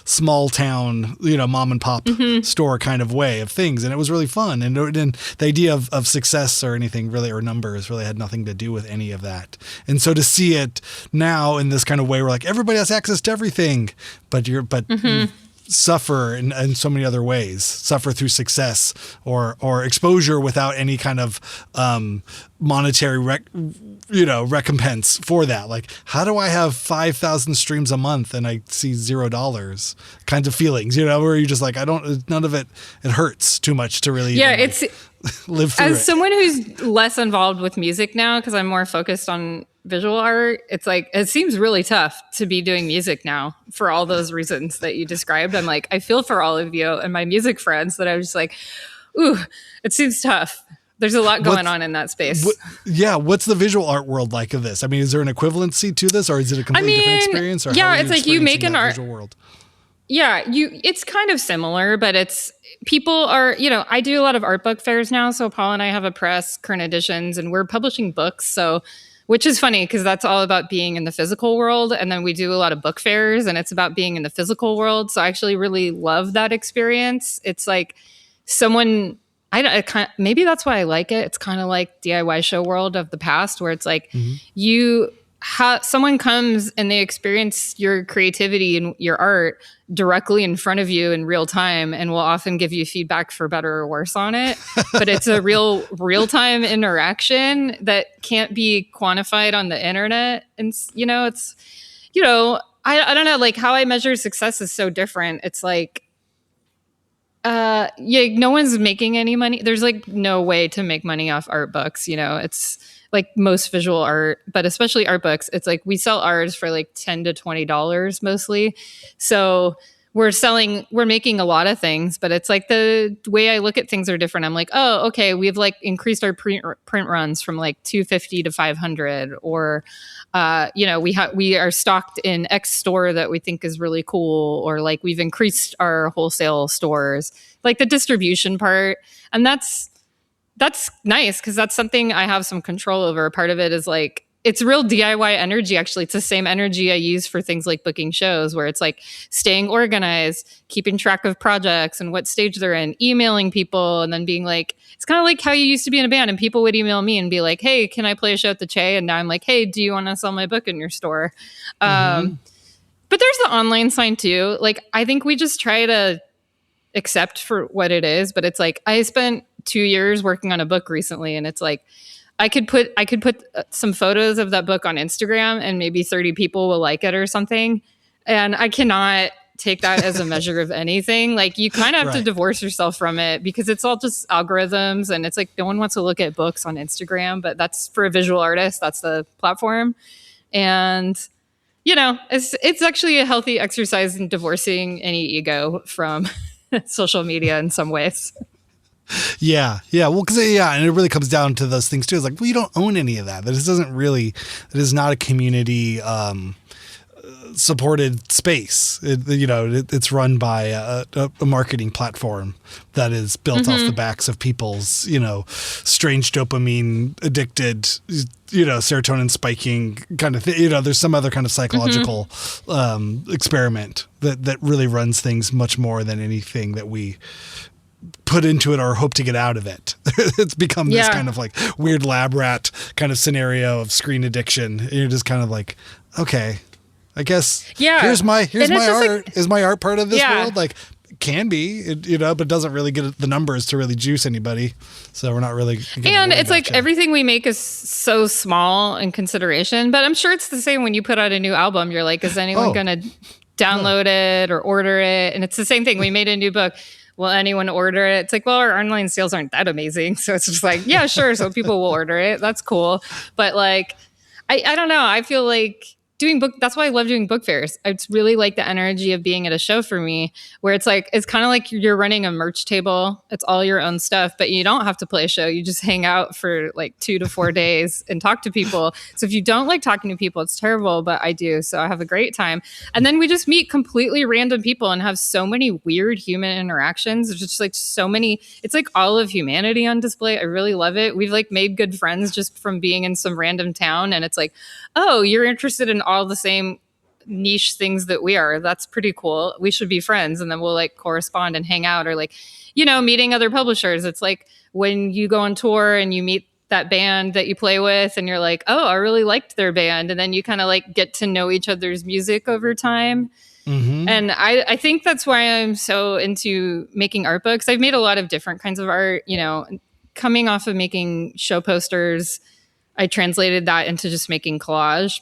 small town, mom and pop store kind of way of things. And it was really fun. And the idea of success or anything really, or numbers really had nothing to do with any of that. And so to see it now in this kind of way where like everybody has access to everything, but you suffer in so many other ways, suffer through success or exposure without any kind of monetary recompense for that. Like, how do I have 5,000 streams a month and I see $0 kinds of feelings, where you're just like, none of it hurts too much to really it's live through as someone who's less involved with music now, because I'm more focused on visual art, it's like it seems really tough to be doing music now for all those reasons that you described. I'm like, I feel for all of you and my music friends that I was just like, ooh, it seems tough. There's a lot going on in that space. What's the visual art world like of this? I mean, is there an equivalency to this, or is it a completely different experience? Or it's like you make an art world. Yeah, it's kind of similar, but people are, I do a lot of art book fairs now. So Paul and I have a press, Current Editions, and we're publishing books. So, which is funny because that's all about being in the physical world. And then we do a lot of book fairs and it's about being in the physical world. So I actually really love that experience. It's like maybe that's why I like it. It's kind of like DIY show world of the past where it's like someone comes and they experience your creativity and your art directly in front of you in real time and will often give you feedback for better or worse on it. But it's a real-time interaction that can't be quantified on the internet. And, I don't know, like how I measure success is so different. It's like, no one's making any money. There's like no way to make money off art books. It's like most visual art, but especially art books. It's like we sell ours for like $10 to $20 mostly. So we're making a lot of things, but it's like the way I look at things are different. I'm like, oh, okay, we've like increased our print runs from like 250 to 500, or we are stocked in X store that we think is really cool, or like we've increased our wholesale stores, like the distribution part. And that's nice because that's something I have some control over. Part of it is like, it's real DIY energy. Actually, it's the same energy I use for things like booking shows, where it's like staying organized, keeping track of projects and what stage they're in, emailing people, and then being like, it's kind of like how you used to be in a band and people would email me and be like, hey, can I play a show at the Che? And now I'm like, hey, do you want to sell my book in your store? But there's the online sign too. Like, I think we just try to accept for what it is, but it's like, I spent 2 years working on a book recently, and it's like, I could put some photos of that book on Instagram and maybe 30 people will like it or something. And I cannot take that as a measure of anything. Like, you kind of have to divorce yourself from it, because it's all just algorithms, and it's like, no one wants to look at books on Instagram, but that's for a visual artist. That's the platform. And, you know, it's actually a healthy exercise in divorcing any ego from social media in some ways. Yeah. Well, and it really comes down to those things too. It's like, well, you don't own any of that. That is not a community supported space. It's run by a marketing platform that is built off the backs of people's, strange dopamine addicted, serotonin spiking kind of thing. There's some other kind of psychological experiment that really runs things much more than anything that we put into it or hope to get out of it. It's become this kind of like weird lab rat kind of scenario of screen addiction. You're just kind of like, okay, I guess here's my art. Like, is my art part of this world? Like, can be, but doesn't really get the numbers to really juice anybody. So we're not really. And it's like everything we make is so small in consideration, but I'm sure it's the same when you put out a new album. You're like, is anyone going to download it or order it? And it's the same thing. We made a new book. Will anyone order it? It's like, well, our online sales aren't that amazing. So it's just like, yeah, sure. So people will order it. That's cool. But like, I don't know. I feel like that's why I love doing book fairs. It's really like the energy of being at a show for me, where it's like, it's kind of like you're running a merch table. It's all your own stuff, but you don't have to play a show. You just hang out for like 2 to 4 days and talk to people. So if you don't like talking to people, it's terrible, but I do. So I have a great time. And then we just meet completely random people and have so many weird human interactions. There's just like so many, it's like all of humanity on display. I really love it. We've like made good friends just from being in some random town. And it's like, oh, you're interested in all the same niche things that we are. That's pretty cool. We should be friends. And then we'll like correspond and hang out, or like, meeting other publishers. It's like when you go on tour and you meet that band that you play with and you're like, oh, I really liked their band. And then you kind of like get to know each other's music over time. And I think that's why I'm so into making art books. I've made a lot of different kinds of art, coming off of making show posters. I translated that into just making collage.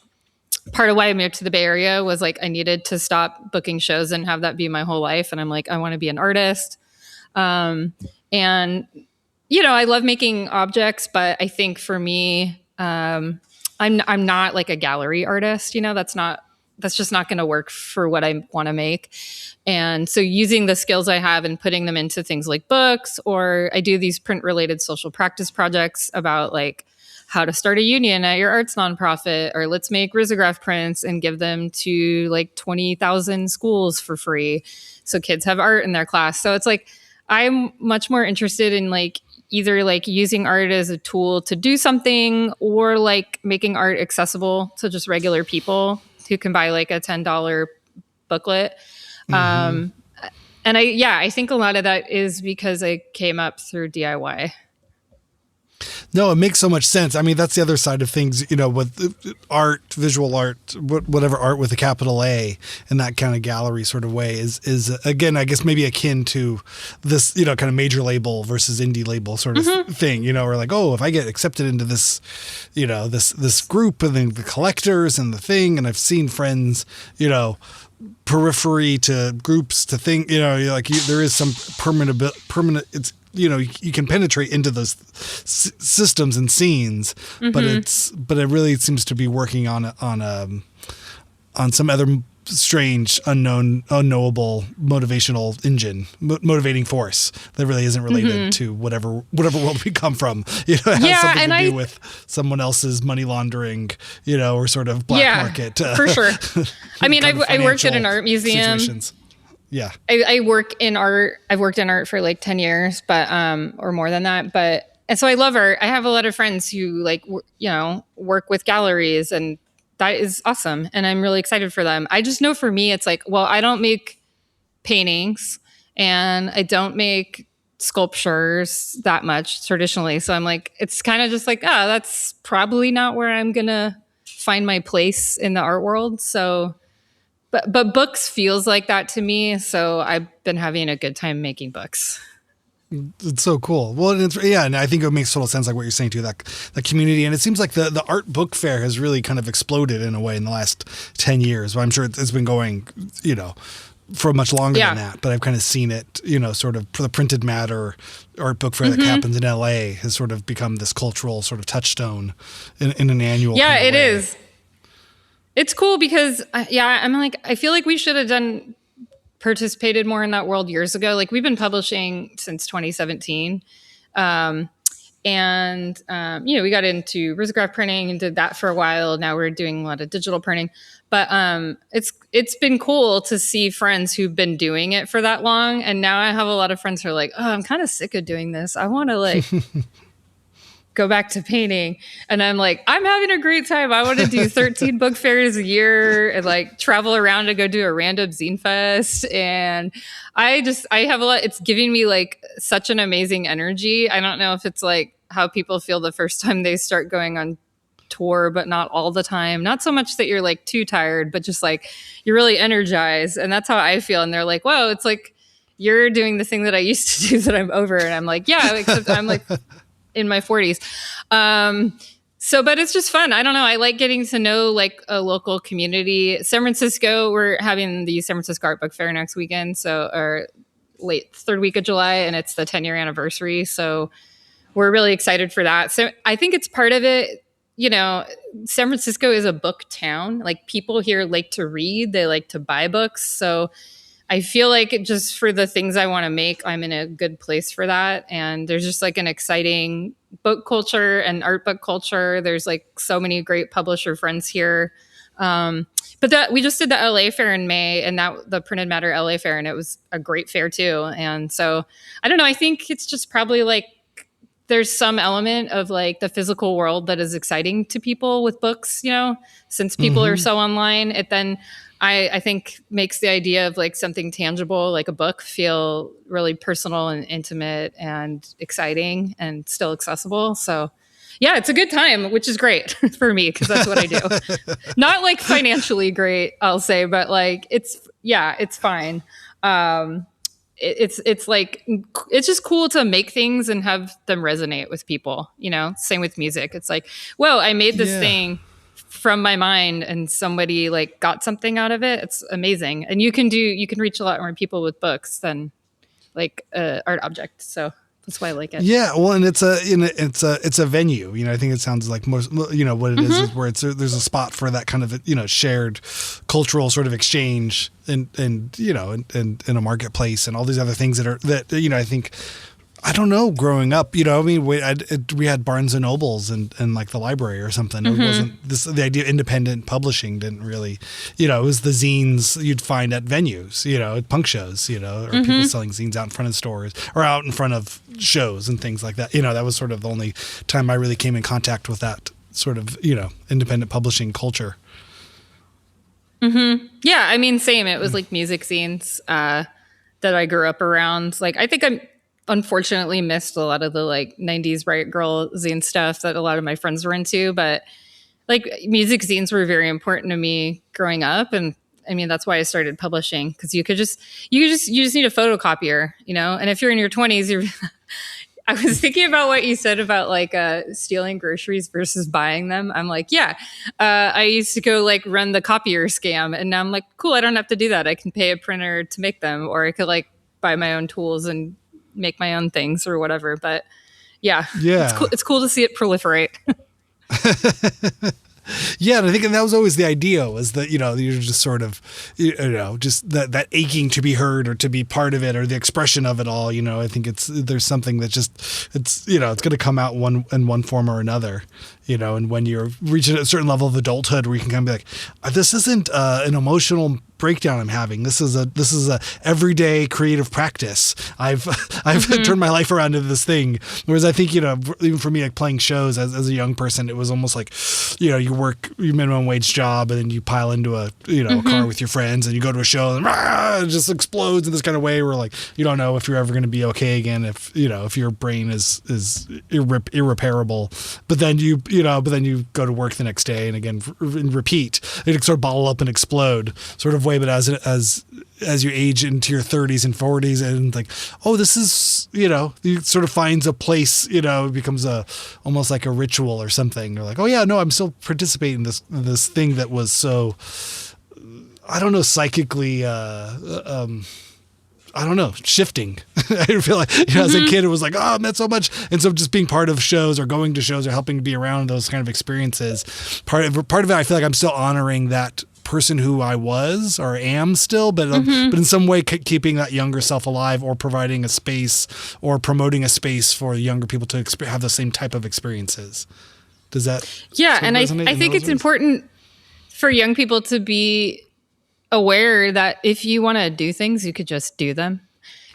Part of why I moved to the Bay Area was like, I needed to stop booking shows and have that be my whole life. And I'm like, I want to be an artist. And, I love making objects, but I think for me, I'm not like a gallery artist, that's just not going to work for what I want to make. And so using the skills I have and putting them into things like books, or I do these print related social practice projects about like how to start a union at your arts nonprofit, or let's make risograph prints and give them to like 20,000 schools for free, so kids have art in their class. So it's like, I'm much more interested in like either like using art as a tool to do something, or like making art accessible to just regular people who can buy like a $10 booklet. And I think a lot of that is because I came up through DIY. No, it makes so much sense. I mean, that's the other side of things, with art, visual art, whatever art with a capital A, in that kind of gallery sort of way is again, I guess maybe akin to this, kind of major label versus indie label sort of thing, or like, oh, if I get accepted into this, this group, and then the collectors and the thing, and I've seen friends, periphery to groups to think, like there is some permanent, it's, you can penetrate into those systems and scenes, but it really seems to be working on some other strange, unknowable motivational engine, motivating force that really isn't related to whatever world we come from. It has something to do with someone else's money laundering, or sort of black market. For sure. I mean, I worked at an art museum. Situations. Yeah. I work in art. I've worked in art for like 10 years, but, or more than that. But and so I love art. I have a lot of friends who like, work with galleries, and that is awesome. And I'm really excited for them. I just know for me, it's like, well, I don't make paintings and I don't make sculptures that much traditionally. So I'm like, it's kind of just like, that's probably not where I'm going to find my place in the art world. So, but books feels like that to me. So I've been having a good time making books. It's so cool. Well, and I think it makes total sense, like what you're saying too, that the community, and it seems like the art book fair has really kind of exploded in a way in the last 10 years. Well, I'm sure it's been going, for much longer than that, but I've kind of seen it, sort of the printed matter art book fair that happens in LA has sort of become this cultural sort of touchstone in an annual. Yeah, it is. It's cool because I'm like, I feel like we should have participated more in that world years ago. Like we've been publishing since 2017. We got into risograph printing and did that for a while. Now we're doing a lot of digital printing, but it's been cool to see friends who've been doing it for that long. And now I have a lot of friends who are like, I'm kind of sick of doing this. I want to like go back to painting. And I'm like, I'm having a great time. I want to do 13 book fairs a year and like travel around to go do a random zine fest. And I have a lot, it's giving me like such an amazing energy. I don't know if it's like how people feel the first time they start going on tour, but not all the time. Not so much that you're like too tired, but just like you're really energized. And that's how I feel. And they're like, whoa, it's like you're doing the thing that I used to do that I'm over. And I'm like, yeah, except I'm like in my 40s. But it's just fun. I don't know. I like getting to know like a local community. San Francisco, we're having the San Francisco Art Book Fair next weekend. or late third week of July, and it's the 10-year anniversary. So we're really excited for that. So I think it's part of it. San Francisco is a book town. Like people here like to read, they like to buy books. So I feel like just for the things I want to make, I'm in a good place for that. And there's just like an exciting book culture and art book culture. There's like so many great publisher friends here. But we just did the LA fair in May, and the Printed Matter LA fair, and it was a great fair too. And so I don't know. I think it's just probably like there's some element of like the physical world that is exciting to people with books, since people are so online. It then I think makes the idea of like something tangible, like a book, feel really personal and intimate and exciting and still accessible. So yeah, it's a good time, which is great for me because that's what I do. Not like financially great, I'll say, but like it's fine. It's like, it's just cool to make things and have them resonate with people, same with music. It's like, whoa, I made this thing from my mind and somebody like got something out of it. It's amazing. And you can reach a lot more people with books than like art object. So that's why I like it. Yeah, well, and it's a venue. I think it sounds like most. What it is where there's a spot for that kind of shared cultural sort of exchange and in a marketplace and all these other things that I think. I don't know. Growing up, we had Barnes and Nobles and like the library or something. It wasn't the idea of independent publishing didn't really, it was the zines you'd find at venues, at punk shows, or people selling zines out in front of stores or out in front of shows and things like that. That was sort of the only time I really came in contact with that sort of, independent publishing culture. Yeah. I mean, same. It was like music zines that I grew up around. Like, I think I'm unfortunately missed a lot of the like 90s Riot Girl zine stuff that a lot of my friends were into, but like music zines were very important to me growing up. And I mean, that's why I started publishing, because you just need a photocopier, and if you're in your 20s, I was thinking about what you said about like stealing groceries versus buying them. I'm like, I used to go like run the copier scam, and now I'm like, cool, I don't have to do that. I can pay a printer to make them, or I could like buy my own tools and make my own things or whatever. But yeah. It's cool to see it proliferate. Yeah, and I think that was always the idea, was that you're just sort of just that aching to be heard or to be part of it or the expression of it all. I think there's something that just it's going to come out in one form or another. And when you're reaching a certain level of adulthood where you can kind of be like, this isn't an emotional breakdown I'm having. This is a everyday creative practice. I've turned my life around into this thing. Whereas I think, even for me, like playing shows as a young person, it was almost like, you work your minimum wage job and then you pile into a car with your friends and you go to a show and it just explodes in this kind of way where like you don't know if you're ever going to be okay again, if your brain is irreparable. But then you go to work the next day and again repeat. It sort of bottle up and explode sort of way. But as you age into your 30s and 40s and like, oh, this is, it sort of finds a place, it becomes almost like a ritual or something. You're like, oh yeah, no, I'm still participating in this thing that was so, I don't know, psychically, shifting. I feel like, as a kid, it was like, oh, I met so much. And so just being part of shows or going to shows or helping be around those kind of experiences, part of it, I feel like I'm still honoring that person who I was or am still, but in some way keeping that younger self alive or providing a space or promoting a space for younger people to have the same type of experiences. Does that? Yeah. And I think it's important for young people to be aware that if you want to do things, you could just do them,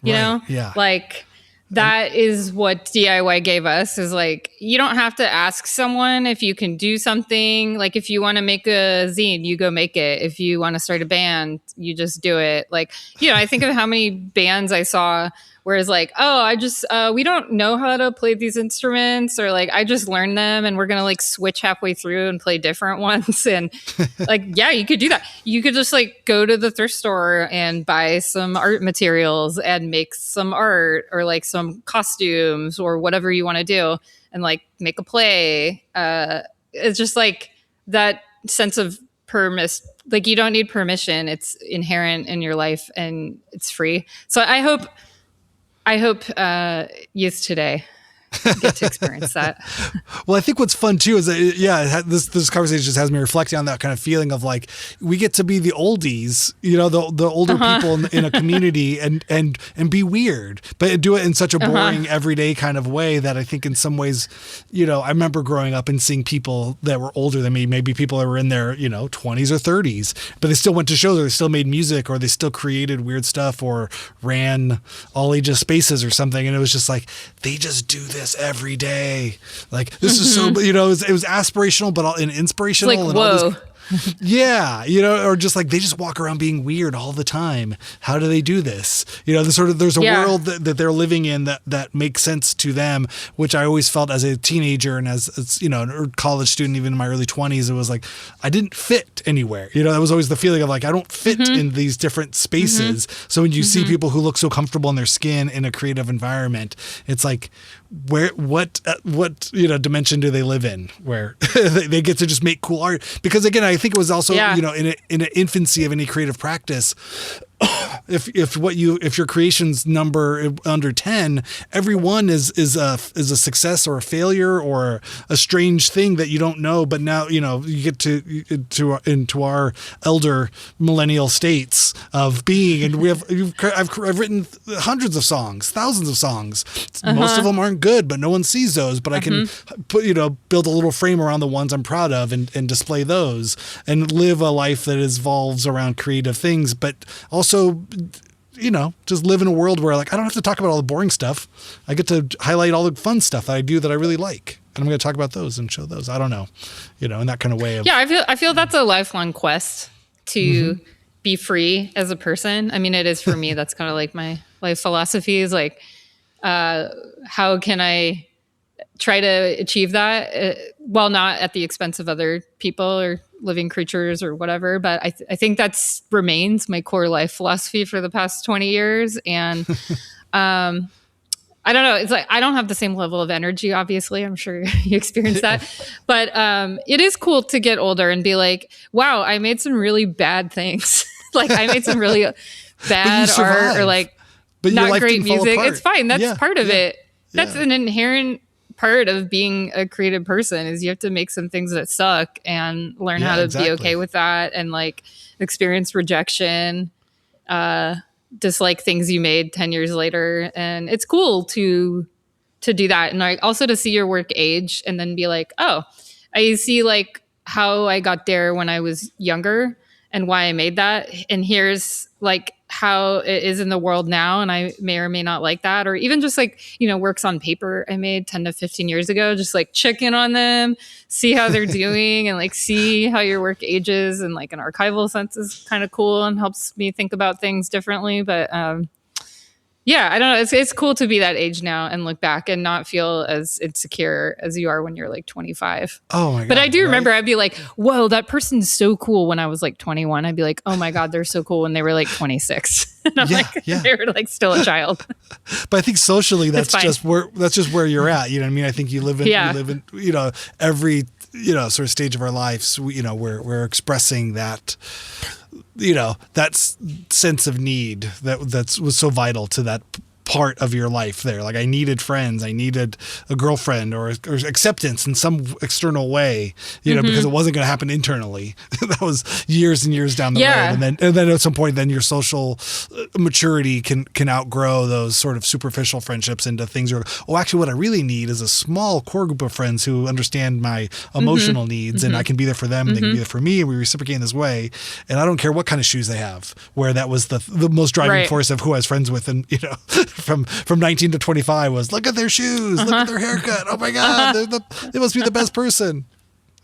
you know? Yeah. Like that is what DIY gave us, is like, you don't have to ask someone if you can do something. Like if you want to make a zine, you go make it. If you want to start a band, you just do it. Like, I think of how many bands I saw where it's like, oh, I just, we don't know how to play these instruments, or like, I just learned them and we're going to like switch halfway through and play different ones. And like, yeah, you could do that. You could just like go to the thrift store and buy some art materials and make some art or like some costumes or whatever you want to do and like make a play. It's just like that sense of like you don't need permission. It's inherent in your life and it's free. So I hope youth today get to experience that. Well, I think what's fun too is that, this conversation just has me reflecting on that kind of feeling of like, we get to be the oldies, the older people in a community and be weird, but do it in such a boring everyday kind of way that I think in some ways, I remember growing up and seeing people that were older than me, maybe people that were in their, 20s or 30s, but they still went to shows or they still made music or they still created weird stuff or ran all ages spaces or something. And it was just like, they just do this every day. Like this is so, it was aspirational, but inspirational. Like, and whoa. all this, yeah, or just like they just walk around being weird all the time. How do they do this? There's a world that they're living in that makes sense to them, which I always felt as a teenager and as a college student, even in my early 20s, it was like I didn't fit anywhere. That was always the feeling of like I don't fit in these different spaces. So when you see people who look so comfortable in their skin in a creative environment, it's like, what dimension do they live in where they get to just make cool art? Because again, I think it was also in an infancy of any creative practice. If your creation's number under 10, every one is a success or a failure or a strange thing that you don't know. But now you get into our elder millennial states of being, and I've written hundreds of songs, thousands of songs. Most of them aren't good, but no one sees those. But I can build a little frame around the ones I'm proud of and display those and live a life that evolves around creative things, but also just live in a world where like I don't have to talk about all the boring stuff. I get to highlight all the fun stuff that I do that I really like, and I'm going to talk about those and show those. I don't know, in that kind of way. I feel that's a lifelong quest to be free as a person. I mean, it is for me. That's kind of like my life philosophy is like, how can I try to achieve that while not at the expense of other people or living creatures or whatever. But I think that's remains my core life philosophy for the past 20 years. And I don't know. It's like, I don't have the same level of energy, obviously. I'm sure you experience that. But it is cool to get older and be like, wow, I made some really bad things. Like I made some really bad art or like not great music. It's fine. That's part of it. That's an inherent part of being a creative person is you have to make some things that suck and learn how to be okay with that and like experience rejection, dislike things you made 10 years later. And it's cool to do that. And like also to see your work age and then be like, oh, I see like how I got there when I was younger and why I made that. And here's like how it is in the world now. And I may or may not like that. Or even just like, works on paper I made 10 to 15 years ago, just like check in on them, see how they're doing, and like see how your work ages. And like an archival sense is kind of cool and helps me think about things differently. But yeah, I don't know. It's cool to be that age now and look back and not feel as insecure as you are when you're like 25. Oh my God. But I do remember I'd be like, whoa, that person's so cool when I was like 21. I'd be like, oh my God, they're so cool when they were like 26. And I'm they were like still a child. But I think socially that's just where you're at. You know what I mean? I think you live in every, sort of stage of our lives, we're expressing that, that sense of need that was so vital to that part of your life there. Like I needed friends, I needed a girlfriend or acceptance in some external way, because it wasn't going to happen internally. That was years and years down the road. And then at some point, then your social maturity can outgrow those sort of superficial friendships into things where, actually what I really need is a small core group of friends who understand my emotional needs and I can be there for them and they can be there for me and we reciprocate in this way. And I don't care what kind of shoes they have, where that was the most driving force of who I was friends with. And, from 19 to 25 was look at their shoes, look at their haircut. Oh my God, they must be the best person.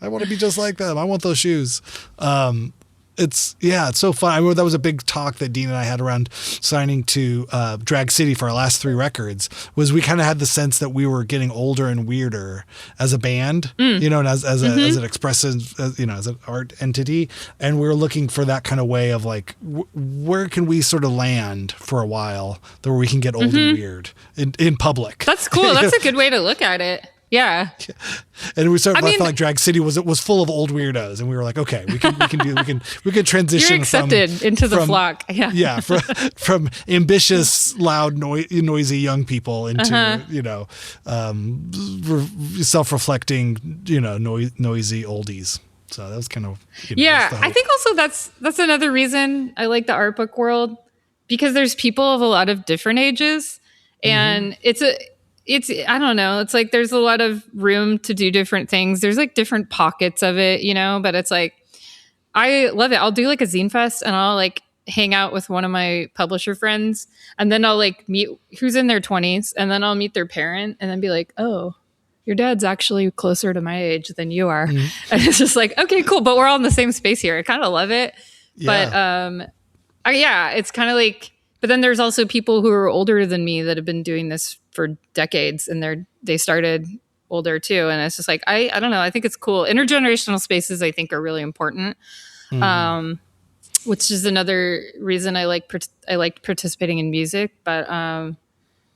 I want to be just like them. I want those shoes. It's so fun. I remember that was a big talk that Dean and I had around signing to Drag City for our last 3 records. Was we kind of had the sense that we were getting older and weirder as a band, and as an expressive, as an art entity, and we were looking for that kind of way of like, where can we sort of land for a while, where we can get old and weird in public. That's cool. That's a good way to look at it. Yeah. And we started. I felt like Drag City was full of old weirdos, and we were like, okay, we can transition. You're accepted into the flock. Yeah. Yeah. From ambitious, loud, noisy young people into self-reflecting, noisy oldies. So that was kind of I think also that's another reason I like the art book world, because there's people of a lot of different ages, and it's I don't know. It's like there's a lot of room to do different things. There's like different pockets of it, but it's like I love it. I'll do like a zine fest and I'll like hang out with one of my publisher friends, and then I'll like meet who's in their 20s, and then I'll meet their parent and then be like, oh, your dad's actually closer to my age than you are. And it's just like, okay, cool. But we're all in the same space here. I kind of love it. Yeah. But it's kind of like, but then there's also people who are older than me that have been doing this for decades, and they started older too. And it's just like, I don't know. I think it's cool. Intergenerational spaces, I think, are really important. Which is another reason I like participating in music. But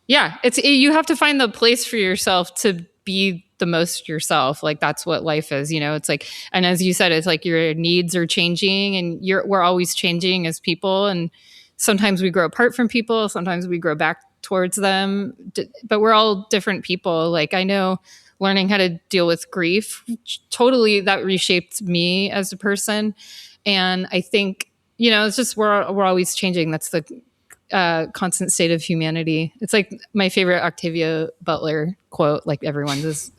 you have to find the place for yourself to be the most yourself. Like that's what life is, it's like, and as you said, it's like your needs are changing and we're always changing as people. And sometimes we grow apart from people. Sometimes we grow back towards them, but we're all different people. Like I know learning how to deal with grief, totally that reshaped me as a person. And I think, it's just, we're always changing. That's the constant state of humanity. It's like my favorite Octavia Butler quote, like everyone's, is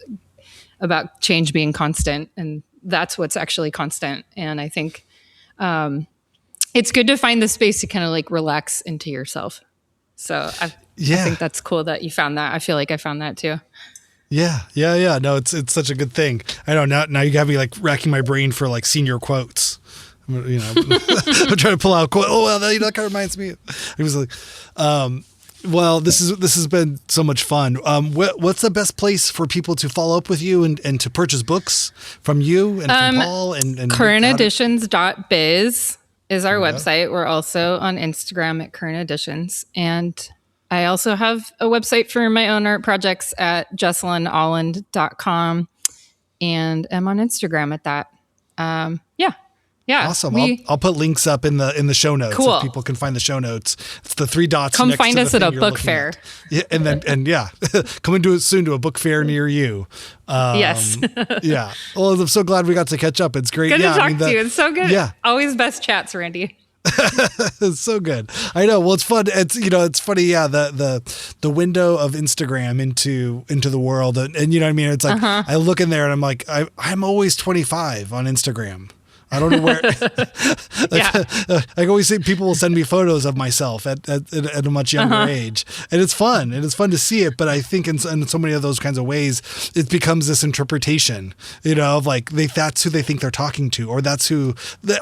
about change being constant. And that's what's actually constant. And I think it's good to find the space to kind of like relax into yourself. So I think that's cool that you found that. I feel like I found that too. Yeah. No, it's such a good thing. I know now you got me like racking my brain for like senior quotes. I'm trying to pull out a quote. Oh, well, that kind of reminds me. It was like, well, this has been so much fun. What's the best place for people to follow up with you and to purchase books from you and from Paul and currenteditions.biz is our website. We're also on Instagram at Current Editions. And I also have a website for my own art projects at JessalynAaland.com, and I'm on Instagram at that. Yeah. Awesome. I'll put links up in the show notes. Cool. So people can find the show notes. It's the 3 dots. Come next find to us at a book fair. At. Yeah, and coming to it soon to a book fair near you. Yes. Yeah. Well, I'm so glad we got to catch up. It's great. Good to talk to you. It's so good. Yeah. Always best chats, Randy. It's so good. I know. Well, it's fun. It's funny. Yeah. The window of Instagram into the world, and you know what I mean. It's like I look in there and I'm like, I'm always 25 on Instagram. I don't know where. I always say people will send me photos of myself at a much younger age, and it's fun. And it's fun to see it. But I think in so many of those kinds of ways, it becomes this interpretation, of like that's who they think they're talking to, or that's who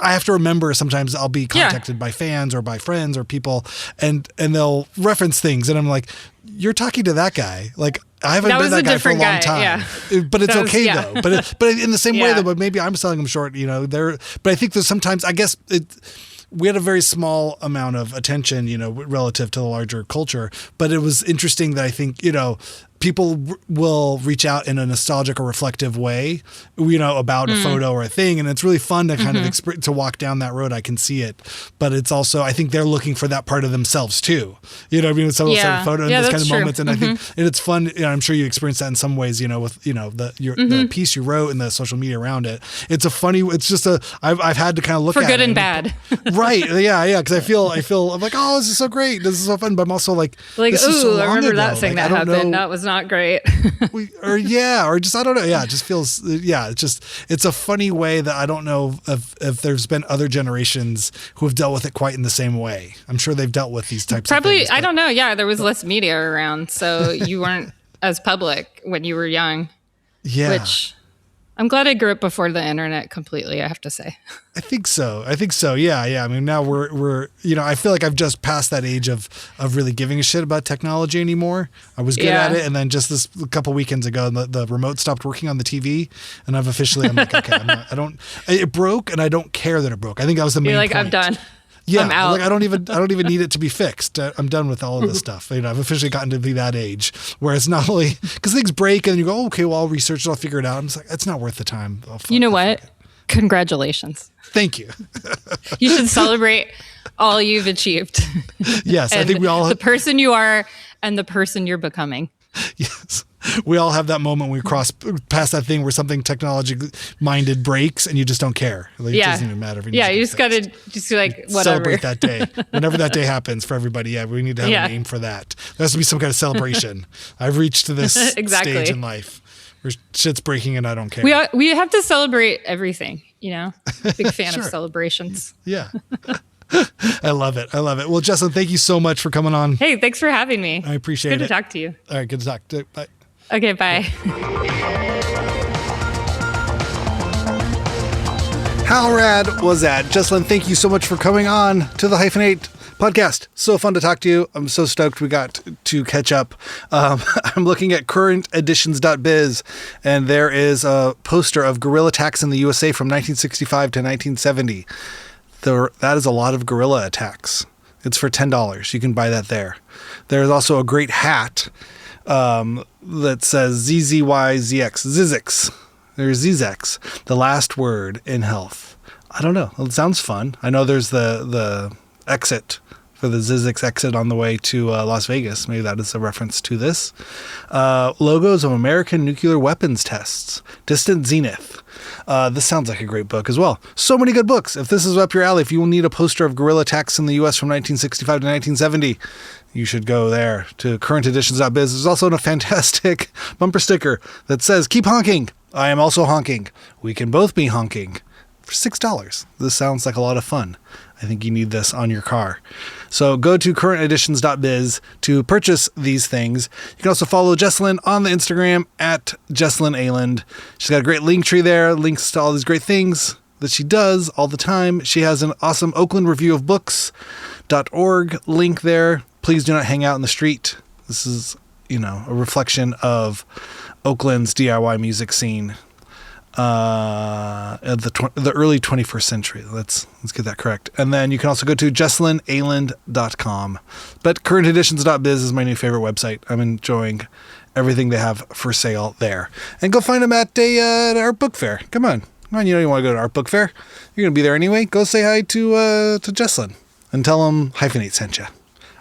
I have to remember. Sometimes I'll be contacted by fans or by friends or people, and they'll reference things, and I'm like, you're talking to that guy. Like, I haven't been that guy for a long time, but it's okay though. But in the same way though, but maybe I'm selling them short, but I think there's sometimes, I guess we had a very small amount of attention, relative to the larger culture, but it was interesting that I think, people will reach out in a nostalgic or reflective way, about a photo or a thing. And it's really fun to kind of to walk down that road. I can see it, but it's also, I think they're looking for that part of themselves too. With some photo and those kind of moments. And I think it's fun. I'm sure you experience that in some ways, with, the piece you wrote and the social media around it. It's I've had to kind of look at it. For good and bad. Right. Yeah. Cause I feel, I'm like, oh, this is so great. This is so fun. But I'm also like, this is so long I remember ago. that thing that happened. That was not great. or just, I don't know. Yeah. It just feels, it's a funny way that I don't know if there's been other generations who have dealt with it quite in the same way. I'm sure they've dealt with these types of things. I don't know. Yeah. There was less media around. So you weren't as public when you were young. Yeah. Which I'm glad I grew up before the internet completely, I have to say. I think so. Yeah. I mean, now we're I feel like I've just passed that age of really giving a shit about technology anymore. I was good at it. And then just this a couple weekends ago, the remote stopped working on the TV, and I'm like, okay, it broke, and I don't care that it broke. I think that was the main point. I'm done. Yeah, I'm out. like I don't even need it to be fixed. I'm done with all of this stuff. I've officially gotten to be that age where it's not only because things break and you go, okay, well, I'll research it, I'll figure it out. I'm just like, it's not worth the time. You know what? Congratulations. Thank you. You should celebrate all you've achieved. Yes, I think we all the person you are and the person you're becoming. Yes. We all have that moment when we cross past that thing where something technology-minded breaks and you just don't care. Like, it doesn't even matter. If you just got to whatever. Celebrate that day. Whenever that day happens for everybody, we need to have a name for that. There has to be some kind of celebration. I've reached to this stage in life where shit's breaking and I don't care. We have to celebrate everything, Big fan of celebrations. Yeah. I love it. Well, Jessalyn, thank you so much for coming on. Hey, thanks for having me. I appreciate it. Good to talk to you. All right, good to talk to you. Bye. Okay, bye. How rad was that? Jessalyn, thank you so much for coming on to the Hyphenate podcast. So fun to talk to you. I'm so stoked we got to catch up. I'm looking at currenteditions.biz, and there is a poster of guerrilla attacks in the USA from 1965 to 1970. That is a lot of guerrilla attacks. It's for $10. You can buy that there. There's also a great hat that says ZZYZX, Zizix. There's Zizx, the last word in health. I don't know. It sounds fun. I know there's the exit for the Zizix exit on the way to Las Vegas. Maybe that is a reference to this. Logos of American nuclear weapons tests. Distant Zenith. This sounds like a great book as well. So many good books. If this is up your alley, if you will need a poster of guerrilla attacks in the U.S. from 1965 to 1970, you should go there to currenteditions.biz. There's also a fantastic bumper sticker that says, "Keep honking. I am also honking. We can both be honking." For $6. This sounds like a lot of fun. I think you need this on your car. So go to currenteditions.biz to purchase these things. You can also follow Jessalyn on the Instagram at Jessalyn Aaland. She's got a great link tree there, links to all these great things that she does all the time. She has an awesome Oakland Review of Books.org link there. Please do not hang out in the street. This is, a reflection of Oakland's DIY music scene. The early 21st century. Let's get that correct. And then you can also go to JessalynAaland.com. But currenteditions.biz is my new favorite website. I'm enjoying everything they have for sale there. And go find them at an art book fair. Come on, you know you want to go to art book fair. You're gonna be there anyway. Go say hi to Jessalyn and tell them Hyphenate sent you.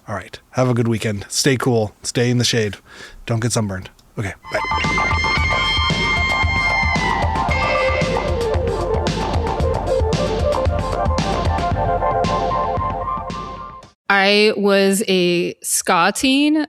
All right. Have a good weekend. Stay cool. Stay in the shade. Don't get sunburned. Okay. Bye. I was a ska teen